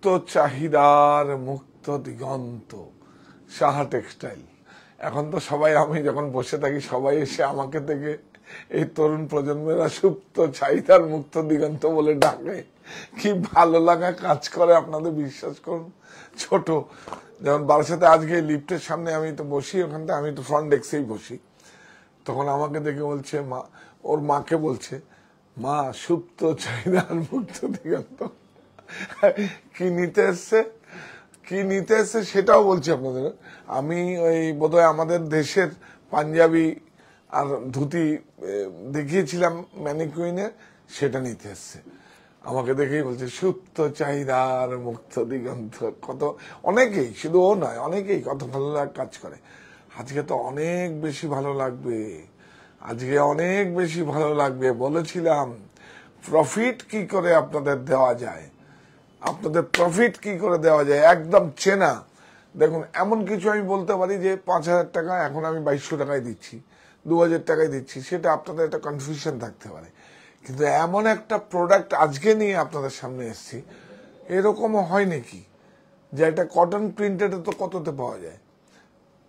সুপ্ত চাহিদার মুক্ত দিগন্ত, সাহা টেক্সটাইল। এখন তো সবাই, আমি যখন বসে থাকি সবাই এসে আমাকে থেকে এই তরুণ প্রজন্মেরা সুপ্ত চাহিদার মুক্ত দিগন্ত বলে ডাকে। কি ভালো লাগা কাজ করে, আপনাদের বিশ্বাস করুন। ছোট যেমন বারাসাতে আজকে লিফটের সামনে আমি তো বসি, ওখানটা আমি তো ফ্রন্ট ডেস্কেই বসি, তখন আমাকে দেখে বলছে মা, ওর মাকে বলছে, মা সুপ্ত চাহিদার মুক্ত দিগন্ত। কি নিতে এসছে সেটাও বলছি আপনাদের। আমি ওই বোধহয় আমাদের দেশের পাঞ্জাবি আর ধুতি দেখিয়েছিলাম ম্যানিকুইনের, সেটা নিতে এসছে। আমাকে দেখেই বলছে সুপ্ত চাহিদার মুক্ত দিগন্ত। কত অনেকেই, শুধু ও নয়, অনেকেই কত ভালো কাজ করে। আজকে তো অনেক বেশি ভালো লাগবে, আজকে অনেক বেশি ভালো লাগবে। বলেছিলাম প্রফিট কি করে আপনাদের দেওয়া যায়, আপনাদের প্রফিট কি করে দেওয়া যায় একদম চেনা। দেখুন, এমন কিছু আমি বলতে পারি যে 5,000 টাকা এখন আমি 2200 টাকায় দিচ্ছি, 2000 টাকায় দিচ্ছি, সেটা আপনাদের একটা কনফিউশন থাকতে পারে। কিন্তু এমন একটা প্রোডাক্ট আজকে নিয়ে আপনাদের সামনে এসেছি, এরকমও হয় নাকি যে একটা কটন প্রিন্টেড তো কততে পাওয়া যায়,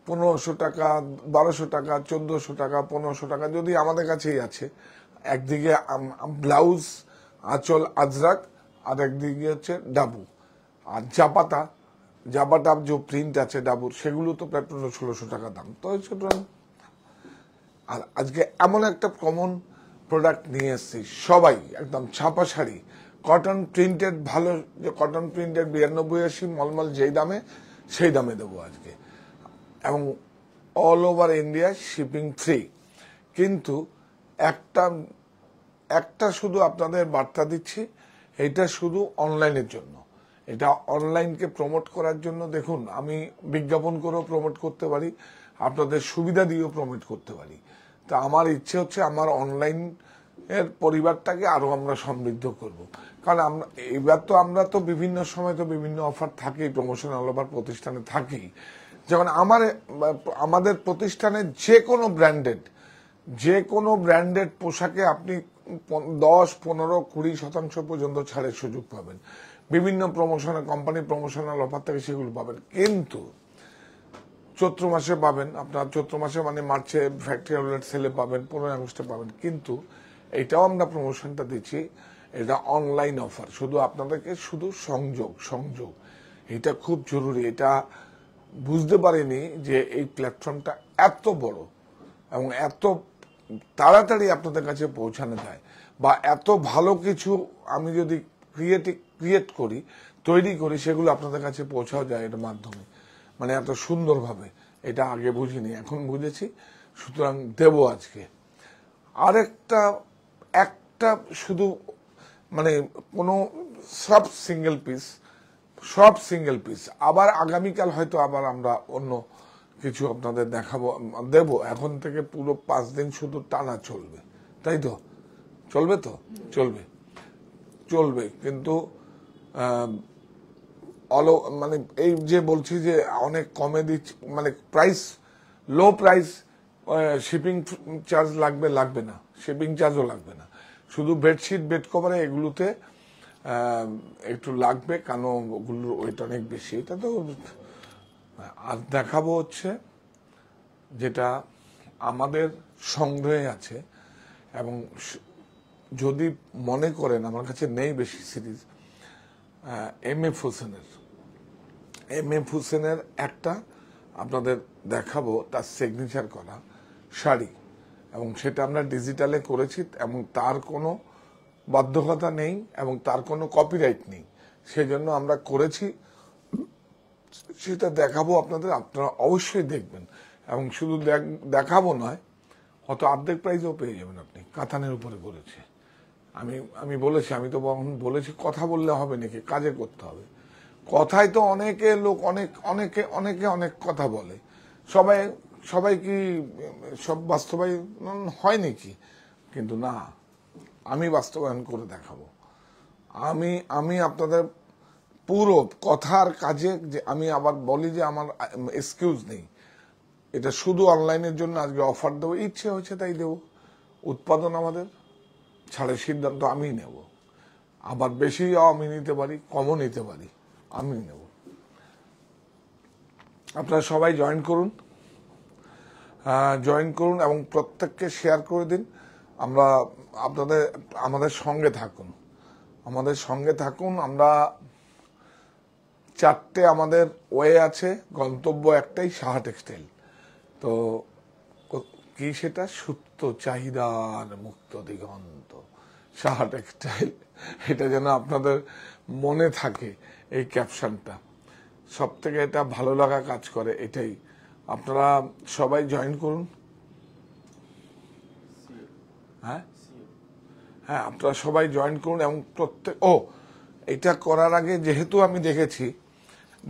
1500 টাকা, 1200 টাকা, 1400 টাকা, 1500 টাকা, যদি আমাদের কাছেই আছে। একদিকে ব্লাউজ আঁচল আজরাক, আর একদিকে হচ্ছে ডাবু, আর জাপাটা যে প্রিন্ট আছে ডাবুর, সেগুলো তো প্রায় 1500-1600 টাকা দাম। তো আর আজকে এমন একটা কমন প্রোডাক্ট নিয়ে এসেছি, সবাই একদম ছাপা শাড়ি, কটন প্রিন্টেড, ভালো যে কটন প্রিন্টেড 92-80 মলমল যেই দামে, সেই দামে দেবো আজকে, এবং all over India shipping free. কিন্তু একটা শুধু আপনাদের বার্তা দিচ্ছি, এটা শুধু অনলাইনের জন্য, এটা অনলাইনকে প্রমোট করার জন্য। দেখুন, আমি বিজ্ঞাপন করেও প্রমোট করতে পারি, আপনাদের সুবিধা দিয়েও প্রমোট করতে পারি। তা আমার ইচ্ছে হচ্ছে আমার অনলাইন এর পরিবারটাকে আরো আমরা সমৃদ্ধ করব। কারণ আমরা তো বিভিন্ন সময় তো বিভিন্ন অফার থাকেই, প্রমোশনাল অফার প্রতিষ্ঠানে থাকেই। যেমন আমাদের প্রতিষ্ঠানে যে কোনো ব্র্যান্ডেড পোশাকে আপনি 10, 15, 20% পর্যন্ত ছাড়ের সুযোগ পাবেন। বিভিন্ন প্রমোশনাল কোম্পানি প্রমোশনাল অফার থেকে সেগুলো পাবেন। কিন্তু চৈত্র মাসে পাবেন, আপনার চৈত্র মাসে মানে মার্চে ফ্যাক্টরি আউটলেট সেলে পাবেন, 15 আগস্টে পাবেন। কিন্তু এটাও আমরা প্রমোশনটা দিচ্ছি, এটা অনলাইন অফার, শুধু আপনাদেরকে শুধু সংযোগ, এটা খুব জরুরি। এটা বুঝতে পারিনি যে এই প্ল্যাটফর্মটা এত বড় এবং এত তাড়াতাড়ি আপনাদের কাছে পৌঁছানো যায়, বা এত ভালো কিছু আমি যদি তৈরি করি, সেগুলো আপনাদের কাছে পৌঁছাও যায় এর মাধ্যমে, মানে এত সুন্দরভাবে। এটা আগে বুঝিনি, এখন বুঝেছি, সুতরাং দেব আজকে। আরেকটা শুধু মানে কোনো সব সিঙ্গেল পিস। আবার আগামীকাল হয়তো আবার আমরা অন্য কিছু আপনাদের দেব। এখন থেকে পুরো 5 দিন শুধু টানা চলবে, তাই তো? চলবে তো? চলবে। কিন্তু মানে এই যে বলছি যে অনেক কমে দিচ্ছি, মানে লো প্রাইস, শিপিং চার্জ লাগবে না, শিপিং চার্জও লাগবে না, শুধু বেডশিট, বেড কভারে এগুলোতে একটু লাগবে, কারণ ওগুলোর ওয়েট অনেক বেশি। এটা তো আর দেখাবো হচ্ছে যেটা আমাদের সংগ্রহে আছে, এবং যদি মনে করেন আমার কাছে নেই বেশি সিরিজ, এম এফ হোসেনের একটা আপনাদের দেখাবো, তার সিগনেচার করা শাড়ি, এবং সেটা আমরা ডিজিটালে করেছি, এবং তার কোনো বাধ্যকতা নেই এবং তার কোনো কপিরাইট নেই, সেজন্য আমরা করেছি। সেটা দেখাবো আপনাদের, আপনারা অবশ্যই দেখবেন। এবং শুধু দেখাবো নয়, হয়তো অর্ধেক প্রাইসও পেয়ে যাবেন আপনি। কাতানের উপরে করেছে। আমি বলেছি, আমি তো বলেছি কথা বললে হবে নাকি, কাজে করতে হবে। কথায় তো অনেকে অনেক কথা বলে, সবাই কি সব বাস্তবায়ন হয় নাকি? কিন্তু না, আমি বাস্তবায়ন করে দেখাবো। আমি আপনাদের পুরো কথার কাজে, যে আমি আবার বলি যে আমার এক্সকিউজ নেই, এটা শুধু অনলাইনের জন্য আজকে অফার দেবো, ইচ্ছে হয়েছে তাই দেবো। উৎপাদন আমাদের, ছাড়ের সিদ্ধান্ত আমি নেব। আবার বেশি আমি নিতে পারি, কমও নিতে পারি, আমি নেব। আপনারা সবাই জয়েন করুন, এবং প্রত্যেককে শেয়ার করে দিন। আমরা আমাদের সঙ্গে থাকুন, আমরা 4টে আমাদের ওয়ে আছে, গন্তব্য একটাই, সাহা টেক্সটাইল। তো কি সেটা? সুপ্ত চাহিদার মুক্ত দিগন্ত, সাহা টেক্সটাইল। এটা যেন আপনাদের মনে থাকে, এই ক্যাপশনটা সব থেকে এটা ভালো লাগা কাজ করে। এটাই আপনারা সবাই জয়েন করুন। হ্যাঁ, আপনারা সবাই জয়েন করুন এবং এটা করার আগে যেহেতু আমি দেখেছি,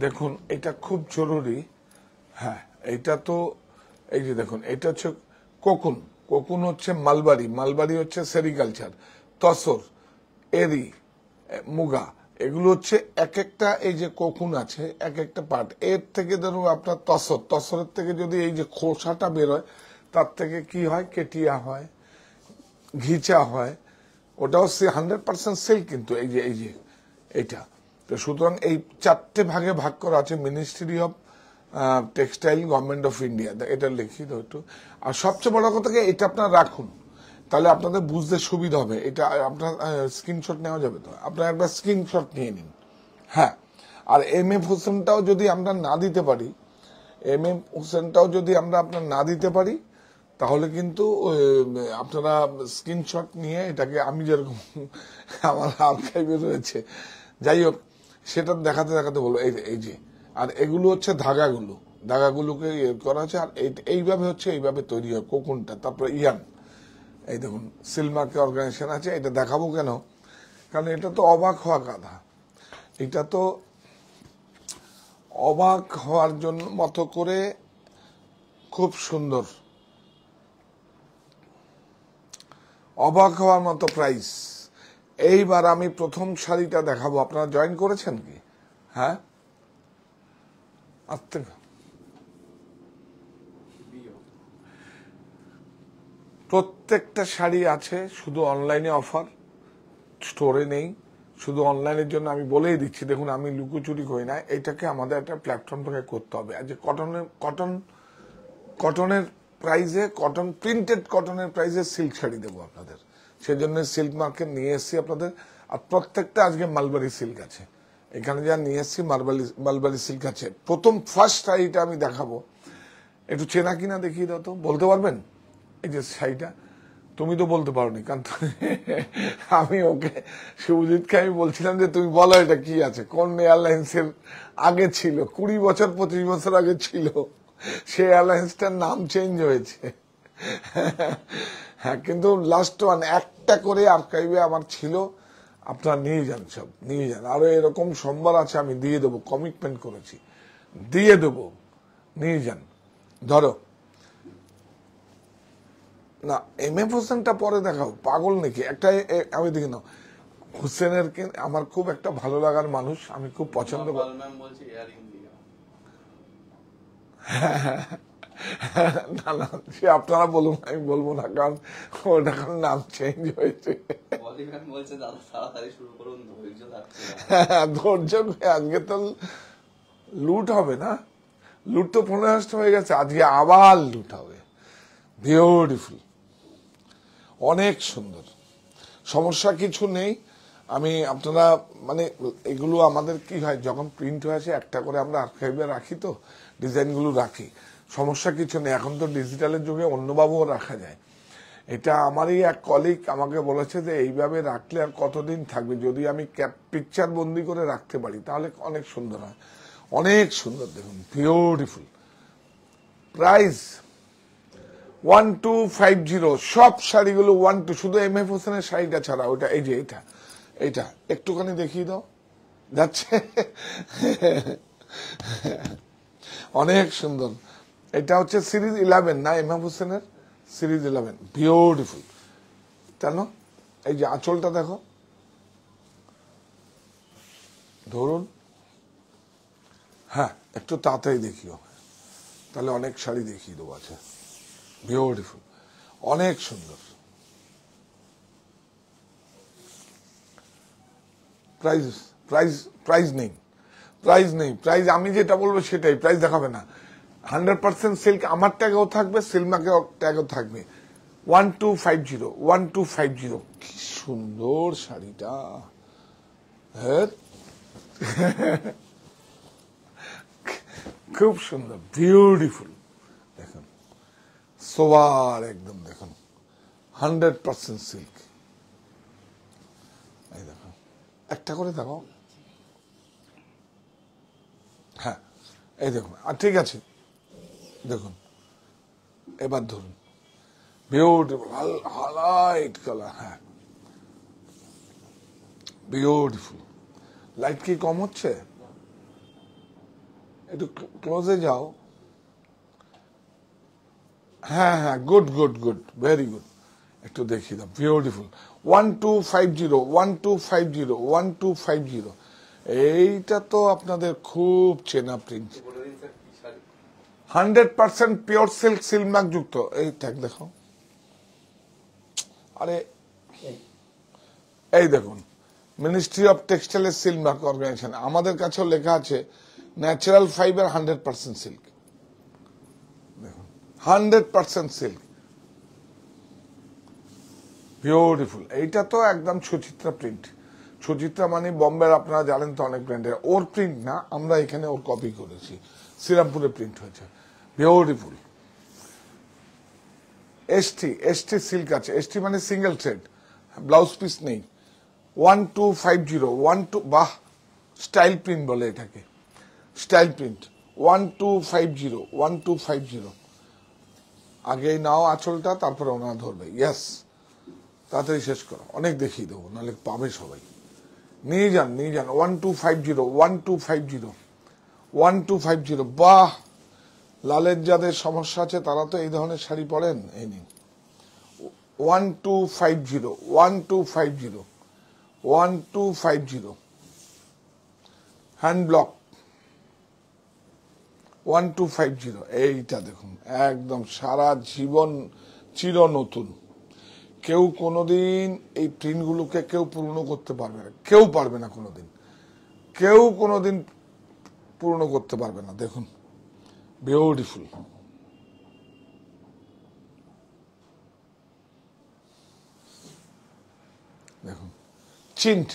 দেখুন এটা খুব জরুরি। হ্যাঁ, এইটা তো এই যে দেখুন, এটা হচ্ছে কোকুন হচ্ছে মালবাড়ি হচ্ছে সেরিকালচার, তসর, এরি, মুগা, এগুলো হচ্ছে এক একটা, এই যে কোকুন আছে এক একটা পার্ট। এর থেকে ধরুন আপনার তসরের থেকে যদি এই যে খোসাটা বেরোয়, তার থেকে কি হয়, কেটিয়া হয়, ঘিচা হয়, ওটাও 100% সিল্ক। কিন্তু এই যে এইটা তো, সুতরাং এই 4টে ভাগে ভাগ করা আছে। Ministry of textile, government of India, এটা লিখিত একটু। আর সবচেয়ে বড় কথা, এটা আপনারা রাখুন, তাহলে আপনাদের বুঝতে সুবিধা হবে। এটা আপনার স্ক্রিনশট নেওয়া যাবে তো, আপনার একটা স্ক্রিনশট নিয়ে নিন। হ্যাঁ, আর MF হোসেনটাও যদি আমরা না দিতে পারি, তাহলে কিন্তু আপনারা স্ক্রিনশট নিয়ে এটাকে, আমি যেরকম আমার আর্কাইভে রয়েছে, যাই হোক, সেটা দেখাতে বলো। এই যে, আর এগুলো হচ্ছে ধাগাগুলোকে করা আছে। আর এইভাবে তৈরি হয় কোকুনটা। তারপরে এই দেখুন, সিলমার্কে অর্গানাইজেশন আছে। এটা দেখাবো কেন? কারণ এটা তো অবাক হওয়া কথা। এটা তো অবাক হওয়ার জন্য মতো করে খুব সুন্দর, অবাক হওয়ার মতো প্রাইস। এইবার আমি প্রথম শাড়িটা দেখাবো। আপনারা জয়েন করেছেন কি? হ্যাঁ, প্রত্যেকটা শাড়ি আছে, শুধু অনলাইনে অফার, স্টোরে নেই। শুধু অনলাইনের জন্য আমি বলেই দিচ্ছি, দেখুন আমি লুকোচুরি করি না, এটাকে আমাদের একটা প্ল্যাটফর্ম থেকে করতে হবে। আর যে কটনের প্রাইসে, প্রিন্টেড কটনের প্রাইসে সিল্ক শাড়ি দেবো আপনাদের, সেজন্য সিল্ক মার্কেট নিয়ে এসছি আপনাদের। আর প্রত্যেকটা আজকে মালবাড়ি সিল্ক আছে, এখানে যা নিয়ে এসছি মালবাড়ি সিল্ক আছে। ফার্স্ট শাড়িটা আমি দেখাবো, একটু চেনা কিনা দেখিয়ে দাও তো, বলতে পারবেন? এই যে শাড়িটা, তুমি তো বলতে পারোনি, কারণ আমি শুভজিৎকে আমি বলছিলাম যে তুমি বলো এটা কি আছে, কোন এয়ারলাইন্সের আগে ছিল, 20 বছর 25 বছর আগে ছিল, সে এয়ারলাইন্সটার নাম চেঞ্জ হয়েছে। হ্যাঁ, কিন্তু লাস্ট একটা করে আর্কাইভে আমার ছিল, আপনারা নিয়ে যান, সব নিয়ে যান। আরো এরকম সোমবার আছে, আমি দিয়ে দেবো, কমিটমেন্ট করেছি, দিয়ে দেবো, নিয়ে যান। ধরো না, MF হোসেনটা পরে দেখাও, পাগল নাকি? একটা আমি দেখি না, হোসেনের আমার খুব একটা ভালো লাগার মানুষ, আমি খুব পছন্দ করি। না, সে আপনারা বলুন, আমি বলবো না, কারণ ওটা নাম চেঞ্জ হয়েছে। ধৈর্য, আজকে তো লুট হবে না, লুট তো 15 হয়ে গেছে, আজকে আবার লুট হবে। বিউটিফুল, অনেক সুন্দর, সমস্যা কিছু নেই। আপনারা এগুলো আমাদের কি হয়, যখন প্রিন্ট হয়ে আসে একটা করে আমরা আর্কাইভে রাখি, তো ডিজাইনগুলো রাখি, সমস্যা কিছু নেই। এখন তো ডিজিটালের যুগে অন্যভাবেও রাখা যায়। এটা আমারই এক কলিগ আমাকে বলেছে যে এইভাবে রাখলে আর কতদিন থাকবে, যদি আমি পিকচার বন্দি করে রাখতে পারি তাহলে অনেক সুন্দর হয়, অনেক সুন্দর। দেখুন, বিউটিফুল। প্রাইস 1250, সব শাড়িগুলো 12, শুধু MF হোসেনের শাড়িটা ছাড়া। ওটা এই যে এটা একটুখানি দেখিয়ে দাও, যাচ্ছে? অনেক সুন্দর। এটা হচ্ছে সিরিজ 11 না, MF হোসেনের সিরিজ 11, বিউটিফুল। কেন? এই যে আঁচলটা দেখো, ধরুন, হ্যাঁ একটু তাড়াতাড়ি দেখিও, তাহলে অনেক শাড়ি দেখিয়ে দেবো। আছে, বিউটিফুল, অনেক সুন্দর। প্রাইস নেই, প্রাইস নেই, প্রাইস আমি যেটা বলবো সেটাই, প্রাইস দেখাবে না। 100% সিল্ক, আমার ট্যাগেও থাকবে, সিল্মাকেও ট্যাগও থাকবে। 1250, 1250। কি সুন্দর শাড়িটা, হ্যাঁ খুব সুন্দর, বিউটিফুল। দেখুন সোবার একদম, দেখুন 100% সিল্ক। এই দেখো, একটা করে দেখো, হ্যাঁ এই দেখুন, আর ঠিক আছে দেখুন, এবার ধরুন, বিউটিফুল, হাইলাইট কালার, হ্যাঁ বিউটিফুল। লাইট কি কম হচ্ছে? একটু ক্লোজে যাও, হ্যাঁ হ্যাঁ, good good good, very good. একটু দেখিয়ে দাও, বিউটিফুল। 1250, 1250, 1250। এইটা তো আপনাদের খুব চেনা প্রিন্ট, 100% পিওর সিল্ক, সিলমার্ক যুক্ত। এই ট্যাগ দেখো, আরে এই দেখুন, মিনিস্ট্রি অফ টেক্সটাইলের সিলমার্ক অর্গানাইজেশন, আমাদের কাছেও লেখা আছে ন্যাচারাল ফাইবার 100% সিল্ক। দেখুন 100% সিল্ক, বিউটিফুল। এইটা তো একদম সুচিত্রা প্রিন্ট। সুচিত্রা মানে বম্বের, আপনারা জানেন তো অনেক ব্র্যান্ডের, ওর প্রিন্ট না, আমরা এখানে ওর কপি করেছি, শ্রীরামপুরে প্রিন্ট হয়েছে, বিউটিফুল। এসটি, এসটি সিল্ক আছে, এসটি মানে সিঙ্গেল থ্রেড, ব্লাউজ পিস নেই। 1250, 12, বাহ, স্টাইল প্রিন্ট বলে এটাকে, স্টাইল প্রিন্ট। 1250, 1250। আগেই নাও আঁচলটা, তারপরে ওনারা ধরবে। ইয়েস, তাড়াতাড়ি শেষ করো, অনেক দেখিয়ে দেবো, নাহলে পাবে সবাই। নিয়ে যান, নিয়ে যান। 1250, 1250, 1250। বাহ, লালের যাদের সমস্যা আছে তারা তো এই ধরনের শাড়ি পরেন। এই নিন 1250, 1250, 1250, হ্যান্ড ব্লক 1250। এইটা দেখুন, একদম সারা জীবন চির নতুন। কেউ কোনোদিন এই প্রিন্টগুলোকে কেউ পূর্ণ করতে পারবে না, কেউ পারবে না কোনোদিন, কেউ কোনোদিন পূর্ণ করতে পারবে না। দেখুন বিউটিফুল, দেখুন চিন্ট,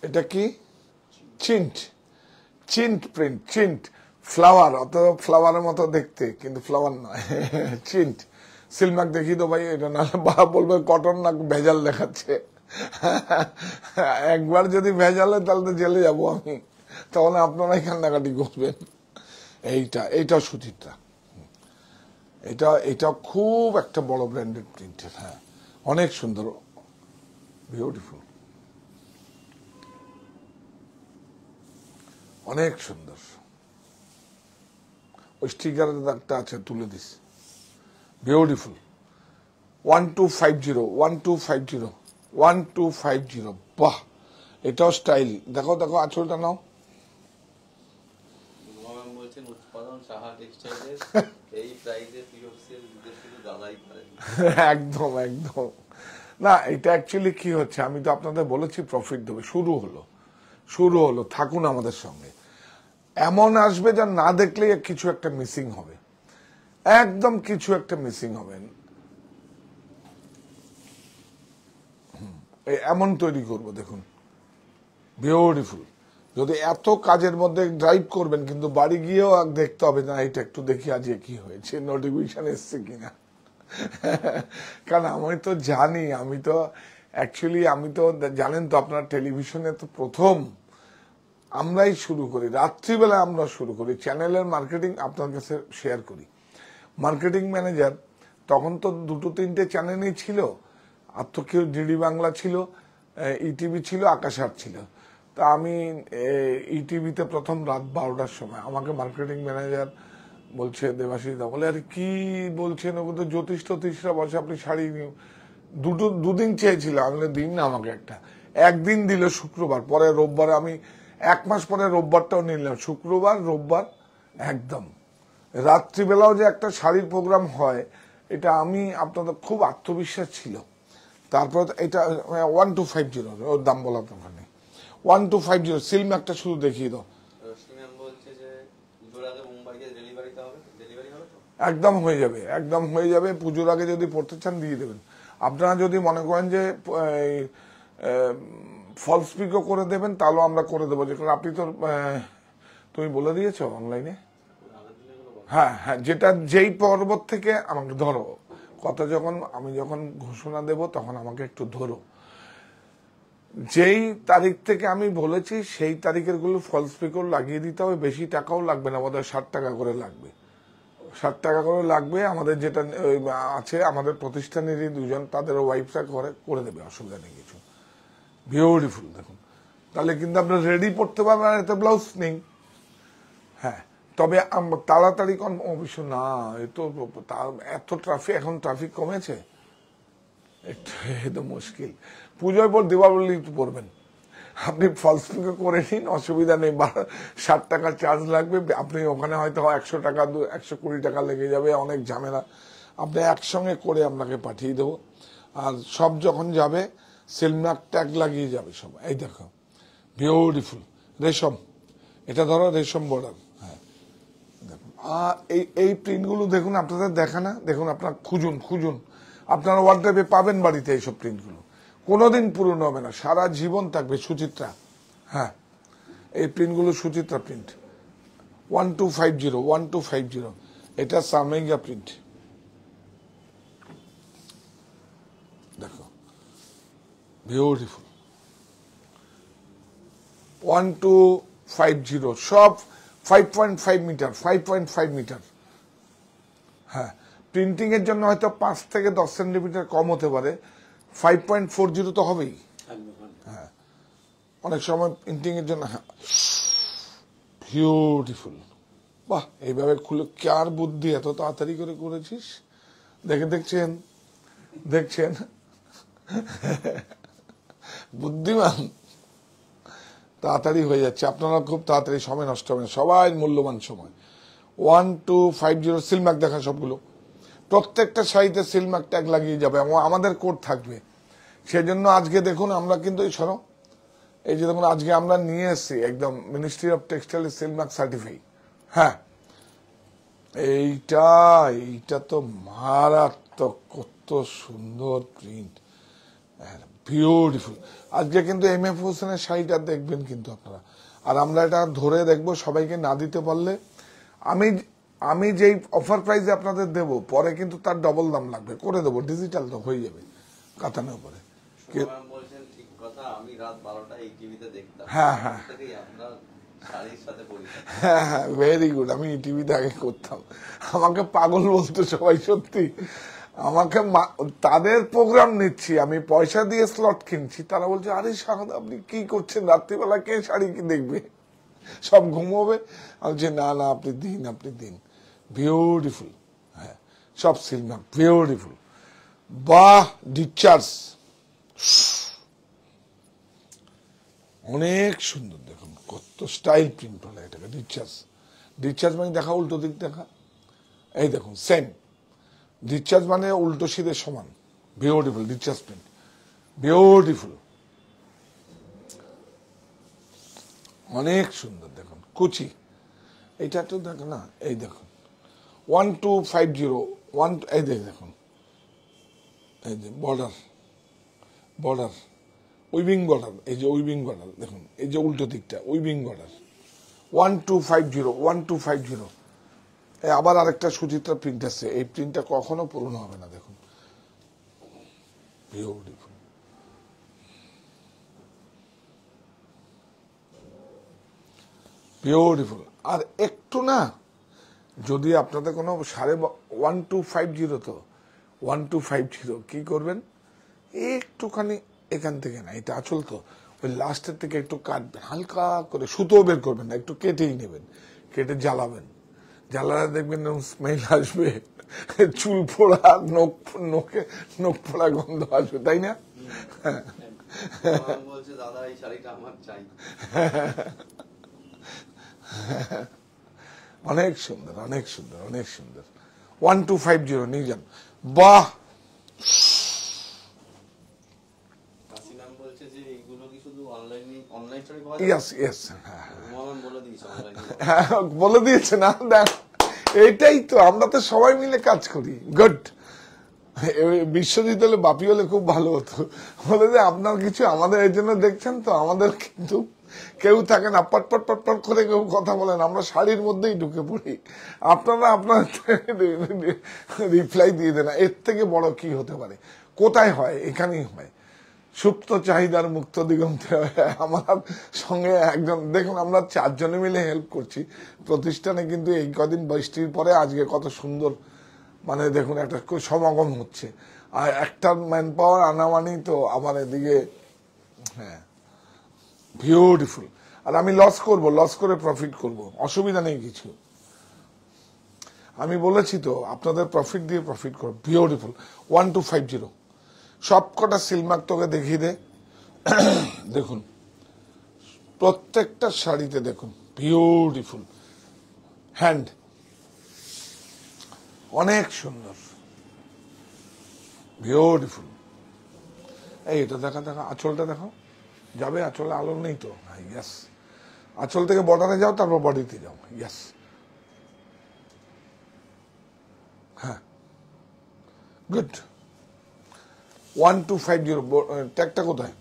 এটা কি চিন্ট, চিন্ট প্রিন্ট, চিন্ট ফ্লাওয়ার, অত ফ্লাওয়ারের মতো দেখতে কিন্তু ফ্লাওয়ার নয়, চিন্ট। সিলমার্ক দেখিয়ে তো ভাই, এটা না বলবে কটন না ভেজাল দেখাচ্ছে। একবার যদি ভেজাল হয় তাহলে তো জেলে যাবো আমি, তাহলে আপনারাই কান্নাকাটি করবেন। এইটা সুচিত্রা, এটা খুব একটা বড় ব্র্যান্ডেড প্রিন্টের, হ্যাঁ অনেক সুন্দর, বিউটিফুল, অনেক সুন্দর। ওই স্টিকারের দাগটা আছে, তুলে দিস, বিউটিফুল। 1250, 1250, 1250। বাহ, এটাও স্টাইল। দেখো দেখো, আঁচলটা নাও, একদম একদম। না, এটা অ্যাকচুয়ালি কি হচ্ছে, আমি তো আপনাদের বলেছি প্রফিট দেবে, শুরু হলো, থাকুন আমাদের সঙ্গে। এমন আসবে যা না দেখলে কিছু একটা মিসিং হবে, একদম কিছু একটা মিসিং হবে। এমন তৈরি করব, দেখুন বিউটিফুল। যদি এত কাজের মধ্যে ড্রাইভ করবেন, কিন্তু বাড়ি গিয়েও দেখতে হবে না, এটা একটু দেখি আজকে কি হয়েছে, নোটিফিকেশন এসছে কিনা। কারণ আমি তো জানি, আমি তো জানেন তো আপনার, টেলিভিশনে তো প্রথম আমরাই শুরু করি, রাত্রিবেলা আমরা শুরু করি, চ্যানেলের মার্কেটিং আপনার কাছে শেয়ার করি। মার্কেটিং ম্যানেজার তখন তো 2-3টে চ্যানেলই ছিল, আর তো কেউ ডিডি বাংলা ছিল, ইটিভি ছিল, আকাশ আট ছিল। তা আমি ইটিভিতে প্রথম রাত 12টার সময় আমাকে মার্কেটিং ম্যানেজার বলছে, দেবাশিস দা, বলে আরে কি বলছেন, ওগুলো তো জ্যোতিষরা বলছে আপনি শাড়ি দুদিন চেয়েছিলাম, আমি দিন না আমাকে একদিন দিল শুক্রবার, পরে রোববারে, আমি 1 মাস পরে রোববারটাও নিলাম, শুক্রবার রোববার একদম রাত্রিবেলাও যে একটা শাড়ির প্রোগ্রাম হয়, এটা আমি আপনাদের খুব আত্মবিশ্বাস ছিল। তারপর এটা 1250, ওর দাম বলার দরকার নেই, 1250 সিলমার্কটা শুধু দেখিয়ে দাও, একদম হয়ে যাবে, একদম হয়ে যাবে। পুজোর আগে যদি পড়তে চান দিয়ে দেবেন। আপনারা যদি মনে করেন যে ফলস পিকও করে দেবেন তাহলেও আমরা করে দেবো। যেখানে আপনি তো তুমি বলে দিয়েছো অনলাইনে। হ্যাঁ হ্যাঁ, যেটা যেই পর্বত থেকে আমাকে ধরো, কথা যখন আমি যখন ঘোষণা দেব তখন আমাকে একটু ধরো। যেই তারিখ থেকে আমি বলেছি সেই তারিখের গুলো ফলস পিকও লাগিয়ে দিতে হবে। বেশি টাকাও লাগবে না, বোধহয় 60 টাকা করে লাগবে, 60 টাকা করে লাগবে। আমাদের যেটা আছে আমাদের প্রতিষ্ঠানেরই দুজন, তাদের ওয়াইফরা করে দেবে, অসুবিধা নেই কিছু। বিউটিফুল দেখুন, তাহলে কিন্তু আপনার রেডি পড়তে পারবেন। আর এতে ব্লাউজ নেই। হ্যাঁ, তবে তাড়াতাড়ি অবশ্য না, এত ট্রাফিক, এখন ট্রাফিক কমেছে একটু মুশকিল। পুজোর পর দীপাবলি পড়বেন, আপনি ফলস পিকও করে নিন, অসুবিধা নেই। 60 টাকা চার্জ লাগবে। আপনি ওখানে হয়তো 100 টাকা 120 টাকা লেগে যাবে, অনেক ঝামেলা। আপনি একসঙ্গে করে আপনাকে পাঠিয়ে দেবো। আর সব যখন যাবে সিলমার্ক ট্যাগ লাগিয়ে যাবে সব। এই দেখো বিউটিফুল রেশম, এটা ধরো রেশম বর্ডার। হ্যাঁ দেখুন, এই প্রিন্টগুলো দেখুন, আপনাদের দেখা না, দেখুন আপনার খুঁজুন আপনারা ওয়ার্ড্রপে পাবেন বাড়িতে এইসব প্রিন্টগুলো। কোনোদিন পুরনো হবে না, সারা জীবন থাকবে। সুচিত্রা, হ্যাঁ এই প্রিন্টগুলো সুচিত্রা প্রিন্ট 1250 এটা সামেঙ্গা প্রিন্ট। দেখো বিউটিফুল 1250, সব 5.5 মিটার, 5.5 মিটার। হ্যাঁ, প্রিন্টিং এর জন্য হয়তো 5 থেকে 10 সেন্টিমিটার কম হতে পারে, 5.40 তো হবেই। হ্যাঁ, অনেক সময় প্রিন্টিং এর জন্য। হ্যাঁ বিউটিফুল, বাহ, এইভাবে খুলে কার বুদ্ধি, এত তাড়াতাড়ি করে করেছিস। দেখছেন বুদ্ধিমান, তাড়াতাড়ি হয়ে যাচ্ছে। আপনারা খুব তাড়াতাড়ি, সময় নষ্ট হবে না, সবাই মূল্যবান সময়। 1250 সিলমার্ক দেখা সবগুলো, প্রত্যেকটা শাড়িতে সিলমার্ক ট্যাগ লাগিয়ে যাবে, আমাদের কোড থাকবে। সেজন্য আজকে দেখুন আমরা কিন্তু এই যে দেখুন আজকে আমরা নিয়ে এসেছি একদম ministry of textile Silk Mark certify. হ্যাঁ, এইটা তো মারাত্মক, কত সুন্দর প্রিন্ট, বিউটিফুল। আজকে কিন্তু MF হোসেনের শাড়িটা দেখবেন কিন্তু আপনারা। আর আমরা এটা ধরে দেখবো, সবাইকে না দিতে পারলে আমি যেই অফার প্রাইসে আপনাদের দেব, পরে কিন্তু তার ডবল দাম লাগবে, করে দেবো। ডিজিটাল তো হয়ে যাবে কাতানের উপরে। হ্যাঁ হ্যাঁ হ্যাঁ, ভেরি গুড। আমি টিভিতে আগে করতাম, আমাকে পাগল বলতো সবাই। সত্যি, আমাকে তাদের প্রোগ্রাম নিচ্ছি, আমি পয়সা দিয়ে স্লট কিনছি, তারা বলছে আরে শাহাদ আপনি কি করছেন, রাত্রিবেলা কে শাড়ি কি দেখবে, সব ঘুমোবে। আমি বলছি না আপনি দিন। বিউটিফুল, হ্যাঁ সব সিলমার্ক, বিউটিফুল। বাহ, ডিচার্জ অনেক সুন্দর, দেখুন কত স্টাইল প্রিন্ট বলে এটাকে। ডিচার্জ মানে দেখা, উল্টো দিক দেখা। এই দেখুন সেম ডিচার্জ মানে উল্টো সিধে সমান। বিউটিফুল ডিচার্জ প্রিন্ট, বিউটিফুল, অনেক সুন্দর। দেখুন কুচি, এইটা তো দেখো না, এই দেখুন 1250 এই দেখুন, এই যে বর্ডার উইভিং বর্ডার, এই যে উইভিং বর্ডার দেখুন, এই যে উল্টো দিকটা উইভিং বর্ডার 1250। আবার আরেকটা সুচিত্রা প্রিন্ট আছে, এই প্রিন্টটা কখনো পুরনো হবে না। দেখুন বিউটিফুল, বিউটিফুল। আর একটু না, যদি আপনাদের কোনো 1250 তো 1250 কি করবেন, একটুখানি এখান থেকে না, এটা আঁচল তো, ওই লাস্টের থেকে একটু কাটবেন, হালকা করে, সুতো বের করবেন না, একটু কেটেই নেবেন, কেটে জ্বালাবেন। জ্বালালে দেখবেন স্মেল আসবে, চুল ফোড়া, নখ ফোড়া গন্ধ আসবে, তাই না? অনেক সুন্দর 1250 নিয়ে যান। বাহ, বলে দিয়েছে না, দেখ এইটাই তো, আমরা তো সবাই মিলে কাজ করি। গুড। বিশ্বজিৎ হলে, বাপি হলে খুব ভালো হতো, বলে যে আপনার কিছু আমাদের এই জন্য দেখছেন তো, আমাদের কিন্তু কেউ থাকে না, পটপট পটপট করে কেউ কথা বলেন, আমরা শাড়ির মধ্যেই ঢুকে পড়ি, আপনারা আপনার রিপ্লাই দিয়ে দেন। এর থেকে বড় কি হতে পারে? কোথায় হয়? এখানেই হয়। সুপ্ত চাহিদার মুক্ত দিগন্তে আমার সঙ্গে একজন, দেখুন আমরা 4 জনে মিলে হেল্প করছি প্রতিষ্ঠানে, কিন্তু এই কদিন বৃষ্টির পরে আজকে কত সুন্দর, মানে দেখুন একটা সমাগম হচ্ছে। আর একটা ম্যান পাওয়ার আনা মানেই তো আবার এদিকে, হ্যাঁ বিউটিফুল। আর আমি লস করব, লস করে প্রফিট করব, অসুবিধা নেই কিছু। আমি বলেছি তো আপনাদের প্রফিট দিয়ে প্রফিট করব। বিউটিফুল 1250 সব কটা সিলমার্ক তোকে দেখিয়ে দে। দেখুন প্রত্যেকটা শাড়িতে দেখুন বিউটিফুল হ্যান্ড, অনেক সুন্দর, বিউটিফুল। এই এটা দেখা দেখা, আঁচলটা দেখো, যাবে আঁচলে আলো নেই তো, ইয়েস। আঁচল থেকে বর্ডারে যাও, তারপর বডিতে যাও, ইয়েস। হ্যাঁ গুড। 1250 ট্যাগটা কোথায়?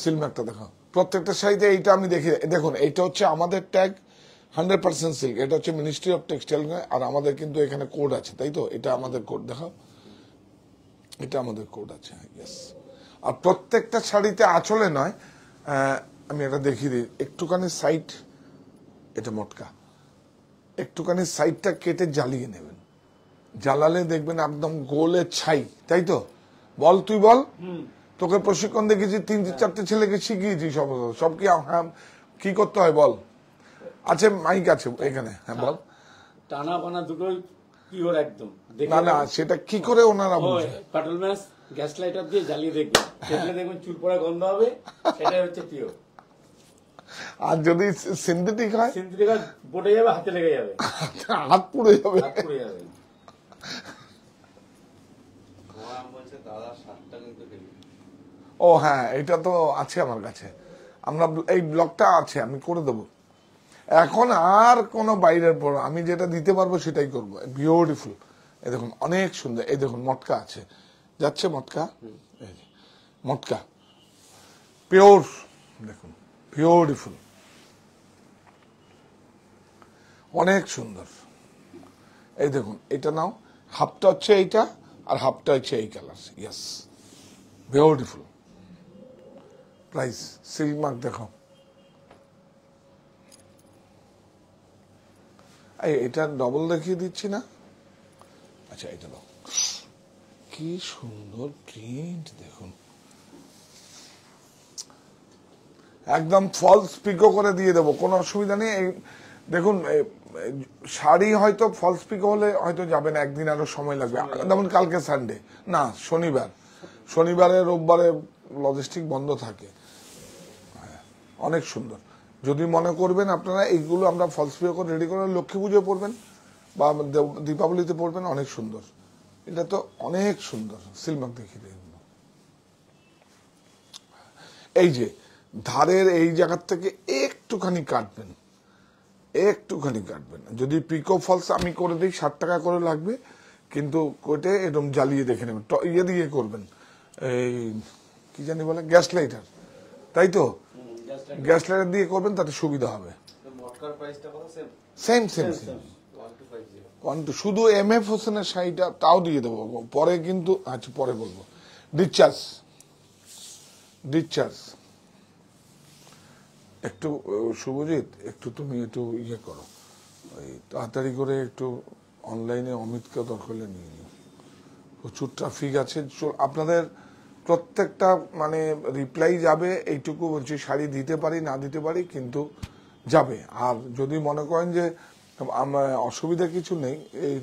সিলমার্কটা দেখো, প্রত্যেকটা শাড়িতে এইটা আমি দেখি। দেখুন এইটা হচ্ছে আমাদের ট্যাগ 100% সিল্ক, এটা হচ্ছে মিনিস্ট্রি অফ টেক্সটাইল। আর আমাদের কিন্তু এখানে কোড আছে, তাই তো? এটা আমাদের কোড, দেখাও, এটা আমাদের কোড আছে, ইয়েস। আর প্রত্যেকটা শাড়িতে আঁচলে নয়, আমি এটা দেখিয়ে দিই, একটুখানি সাইড, এটা মটকা, একটুখানি সাইডটা কেটে জ্বালিয়ে নেবেন, জ্বালালে দেখবেন একদম গোলে ছাই, তাই তো? বল, তুই বল। তোকে প্রশিক্ষণ দেখেছি, 3-4টে ছেলেকে শিখিয়েছি, সব কি কি করতে হয় বল? আছে, মাইক আছে এখানে, হ্যাঁ বল। টানা বানা দুটোই পিওর একদম। না না, সেটা কি করে ওনারা বুঝে? পাটল ম্যাচ গ্যাস লাইটার দিয়ে জ্বালিয়ে দেখবেন, সেটা দেখবেন চুল পড়া গন্ধ হবে, সেটাই হচ্ছে পিওর। আর যদি সিনথেটিক হয়, সিনথেটিক পড়ে যাবে, হাতে লেগে যাবে, হাত পুড়ে যাবে, হাত পুড়ে যাবে। ও হ্যাঁ, এটা তো আছে আমার কাছে, আমরা এই ব্লগটা আছে, আমি করে দেবো। এখন আর কোন বাইরের পর আমি যেটা দিতে পারবো সেটাই করবো। বিউটিফুল, এই দেখুন অনেক সুন্দর। এই দেখুন মটকা আছে, যাচ্ছে মটকা, মটকা পিওর, দেখুন বিউটিফুল, অনেক সুন্দর। এই দেখুন এটা নাও, হাফটা হচ্ছে এইটা আর হাফটা হচ্ছে এই colour, yes beautiful. Price silk mark দেখো, এটা ডবল দেখিয়ে দিচ্ছি না, আচ্ছা এটা দাও, কি সুন্দর প্রিন্ট দেখুন, একদম ফলস পিকো করে দিয়ে দেবো, কোনো অসুবিধা নেই। দেখুন শাড়ি হয়তো ফলস পিকো হলে হয়তো যাবে না, একদিন আরো সময় লাগবে। যেমন কালকে সানডে, না শনিবার, শনিবারে রোববারে লজিস্টিক বন্ধ থাকে। অনেক সুন্দর, যদি মনে করবেন আপনারা এইগুলো আমরা ফলস পিকো করে রেডি করে লক্ষ্মী পুজো পড়বেন বা দীপাবলিতে পড়বেন, অনেক সুন্দর। এটা তো অনেক সুন্দর, সিলমার্ক দেখিয়ে দেবেন। এই যে ধারের এই জায়গার থেকে একটুখানি কাটবেন, একটুখানি কাটবেন। যদি পিকো ফলস আমি করে দিই 60 টাকা করে লাগবে, কিন্তু কোটে এরকম জ্বালিয়ে দেখে নেবেন, ইয়ে দিয়ে করবেন, এই কি জানি বলে গ্যাস লাইটার, তাই তো? গ্যাস লাইটার দিয়ে করবেন, তাতে সুবিধা হবে। সেম সেম সেম, শুধু এম এফ হোসেনের শাড়িটা তাও দিয়ে দেবো পরে, কিন্তু আচ্ছা পরে বলবো। ডিসচার্জ, ডিসচার্জ একটু শুভজিৎ, একটু তুমি একটু ইয়ে করো, ওই তাড়াতাড়ি করে একটু অনলাইনে অমিতকে দরকার হলে নিয়ে নিও, প্রচুর ট্রাফিক আছে। আপনাদের প্রত্যেকটা মানে রিপ্লাই যাবে, এইটুকু বলছি, শাড়ি দিতে পারি না দিতে পারি কিন্তু যাবে। আর যদি মনে করেন যে অসুবিধা কিছু নেই, এই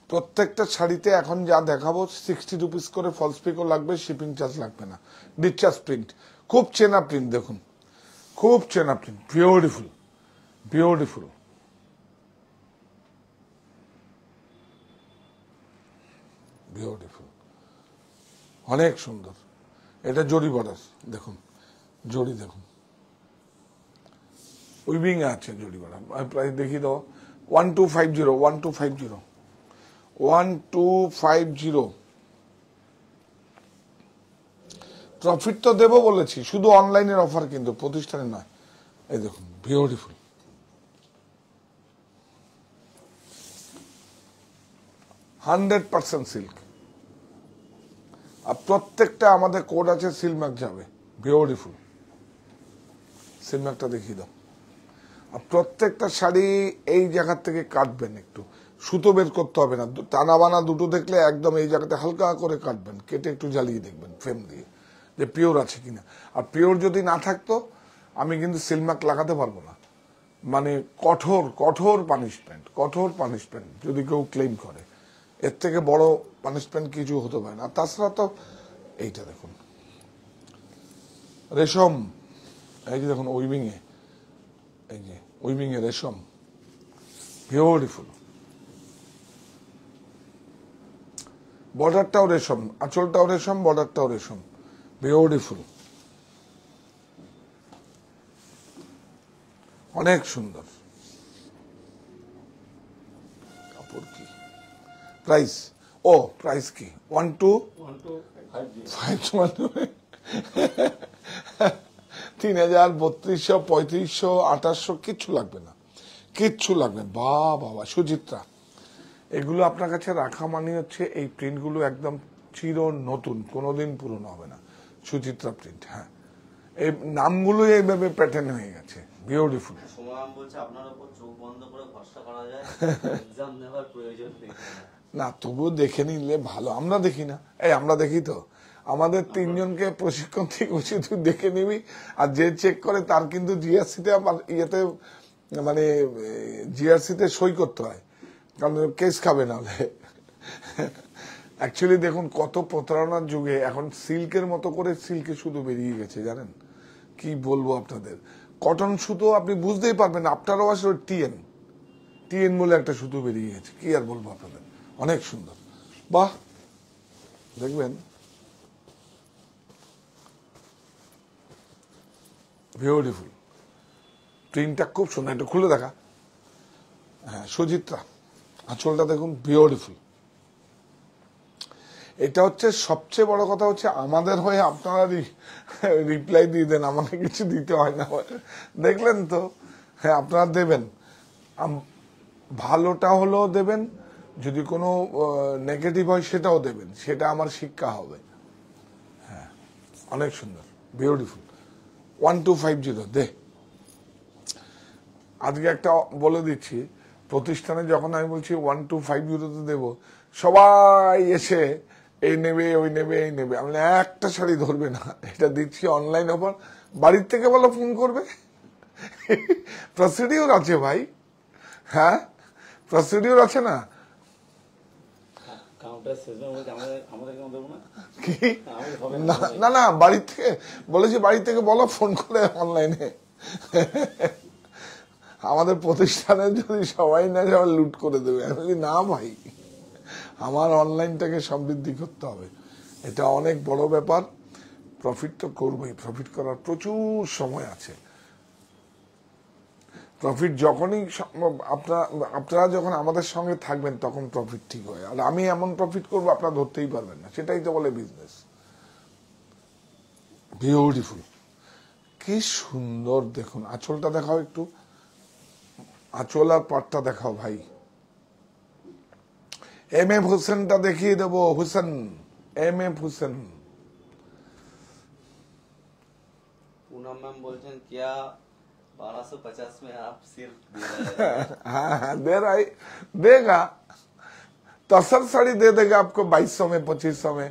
প্রত্যেকটা শাড়িতে এখন যা দেখাবো 60 রুপিস করে ফলস পিকো লাগবে, শিপিং চার্জ লাগবে না। ডিসচার্জ প্রিন্ট, খুব চেনা প্রিন্ট, দেখুন খুব চেনা প্রিন্ট, বিউটিফুল বিউটিফুল। বিউটিফুল, অনেক সুন্দর। এটা জরি বর্ডার, দেখুন জরি, দেখুন উইভিং এ আছে জরিমানা। প্রাইস দেখিয়ে দাও 1250 1250 1250। প্রফিট তো দেবো বলেছি, শুধু অনলাইনের অফার কিন্তু প্রতিষ্ঠানে নয়। এই দেখুন বিউটিফুল, 100% সিল্ক। আর প্রত্যেকটা আমাদের কোড আছে, সিলমার্ক যাবে। বিউটিফুল, সিলমার্কটা দেখিয়ে দাও। আর প্রত্যেকটা শাড়ি এই জায়গার থেকে কাটবেন, একটু সুতো বের করতে হবে না, টানা বানা দুটো দেখলে একদম এই জায়গাতে হালকা করে কাটবেন, কেটে একটু জ্বালিয়ে দেখবেন ফ্রেম দিয়ে যে পিওর আছে কিনা। আর পিওর যদি না থাকতো আমি কিন্তু সিলমার্ক লাগাতে পারবো না। মানে কঠোর কঠোর পানিশমেন্ট, কঠোর পানিশমেন্ট যদি কেউ ক্লেম করে, এর থেকে বড় পানিশমেন্ট কিছু হতে পারে না। তাছাড়া তো এইটা দেখুন রেশম, এই যে দেখুন উইভিং এ, এই যে উইভিং এ রেশম, বিউটিফুল। বর্ডারটাও রেশম, আঁচলটাও রেশম, বর্ডারটাও রেশম, বিউটিফুল, অনেক সুন্দর। কাপড় কি, প্রাইস, ও প্রাইস কি 1250 3000 3200 3500 2800 কিচ্ছু লাগবে না, কিচ্ছু লাগবে। বাবা সুচিত্রা, এগুলো আপনার কাছে রাখা মানে হচ্ছে এই প্রিন্টগুলো একদম চির নতুন, কোনোদিন পুরনো হবে না। সুচিত্রা প্রিন্ট, হ্যাঁ, এই নামগুলো এইভাবে প্যাটার্ন হয়ে গেছে, বিউটিফুল। সুমন বলছে আপনার উপর চোখ বন্ধ করে ভরসা করা যায়, এক্সাম নেওয়ার প্রয়োজন নেই। না তবুও দেখে নিলে ভালো, আমরা দেখি না, এই আমরা দেখি তো, আমাদের তিনজনকে প্রশিক্ষণ থেকে বসে তুই দেখে নিবি। আর যে চেক করে তার কিন্তু জিআরসিতে ইয়েতে মানে জিআরসিতে সই করতে হয়, কারণ কেস খাবে না হলে। অ্যাকচুয়ালি দেখুন কত প্রতারণার যুগে এখন সিল্কের মতো করে সিল্কে সুতো বেরিয়ে গেছে, জানেন কি বলবো আপনাদের। কটন সুতো আপনি বুঝতেই পারবেন, আপনারও আসলে টিএন টিএন বলে একটা সুতো বেরিয়ে গেছে, কি আর বলবো আপনাদের, অনেক সুন্দর। বাহ, দেখবেন বিউটিফুল, প্রিন্টটা খুব সুন্দর, একটু খুলে দেখা। হ্যাঁ সুচিত্রা, আঁচলটা দেখুন বিউটিফুল। এটা হচ্ছে সবচেয়ে বড় কথা হচ্ছে আমাদের হয়ে আপনারা রিপ্লাই দিয়ে দেন, আমাকে কিছু দিতে হয় না, দেখলেন তো। হ্যাঁ আপনারা দেবেন, ভালোটা হলেও দেবেন, যদি কোনো নেগেটিভ হয় সেটাও দেবেন, সেটা আমার শিক্ষা হবে। হ্যাঁ অনেক সুন্দর, বিউটিফুল। 1250 দে। আজকে একটা বলে দিচ্ছি, প্রতিষ্ঠানে যখন আমি বলছি 1250 দেবো, সবাই এসে এই নেবে ওই নেবে এই নেবে, আমি একটা শাড়ি ধরবে না, এটা দিচ্ছি অনলাইন অফার, বাড়ির থেকে বলো ফোন করবে। প্রসিডিওর আছে ভাই, হ্যাঁ প্রসিডিওর আছে না। কি না না বাড়ি থেকে বলেছি, বাড়ি থেকে বলো ফোন করে অনলাইনে। আমাদের প্রতিষ্ঠানে যদি সবাই না যাওয়ার লুট করে দেবে, আমি বলি না ভাই, আমার অনলাইনটাকে সমৃদ্ধি করতে হবে, এটা অনেক বড় ব্যাপার। প্রফিট তো করবোই, প্রফিট করার প্রচুর সময় আছে। প্রফিট যখনই আপনারা যখন আমাদের সঙ্গে থাকবেন তখন প্রফিট ঠিক হয়। আর আমি এমন প্রফিট করবো আপনারা ধরতেই পারবেন না, সেটাই তো বলে বিজনেস। বিউটিফুল, কি সুন্দর দেখুন। আঁচলটা দেখাও একটু, আঁচল আর পাটটা দেখাও ভাই। এম হোসেনটা দেখিয়ে দেবো, হোসেন, এম হোসেন। पूनम मैम बोलছেন क्या 1250 में आप सिर्फ दे रहे हैं? हाँ हाँ दे रहा है, देगा तो असल साड़ी दे देगा आपको 2200 में 2500 में,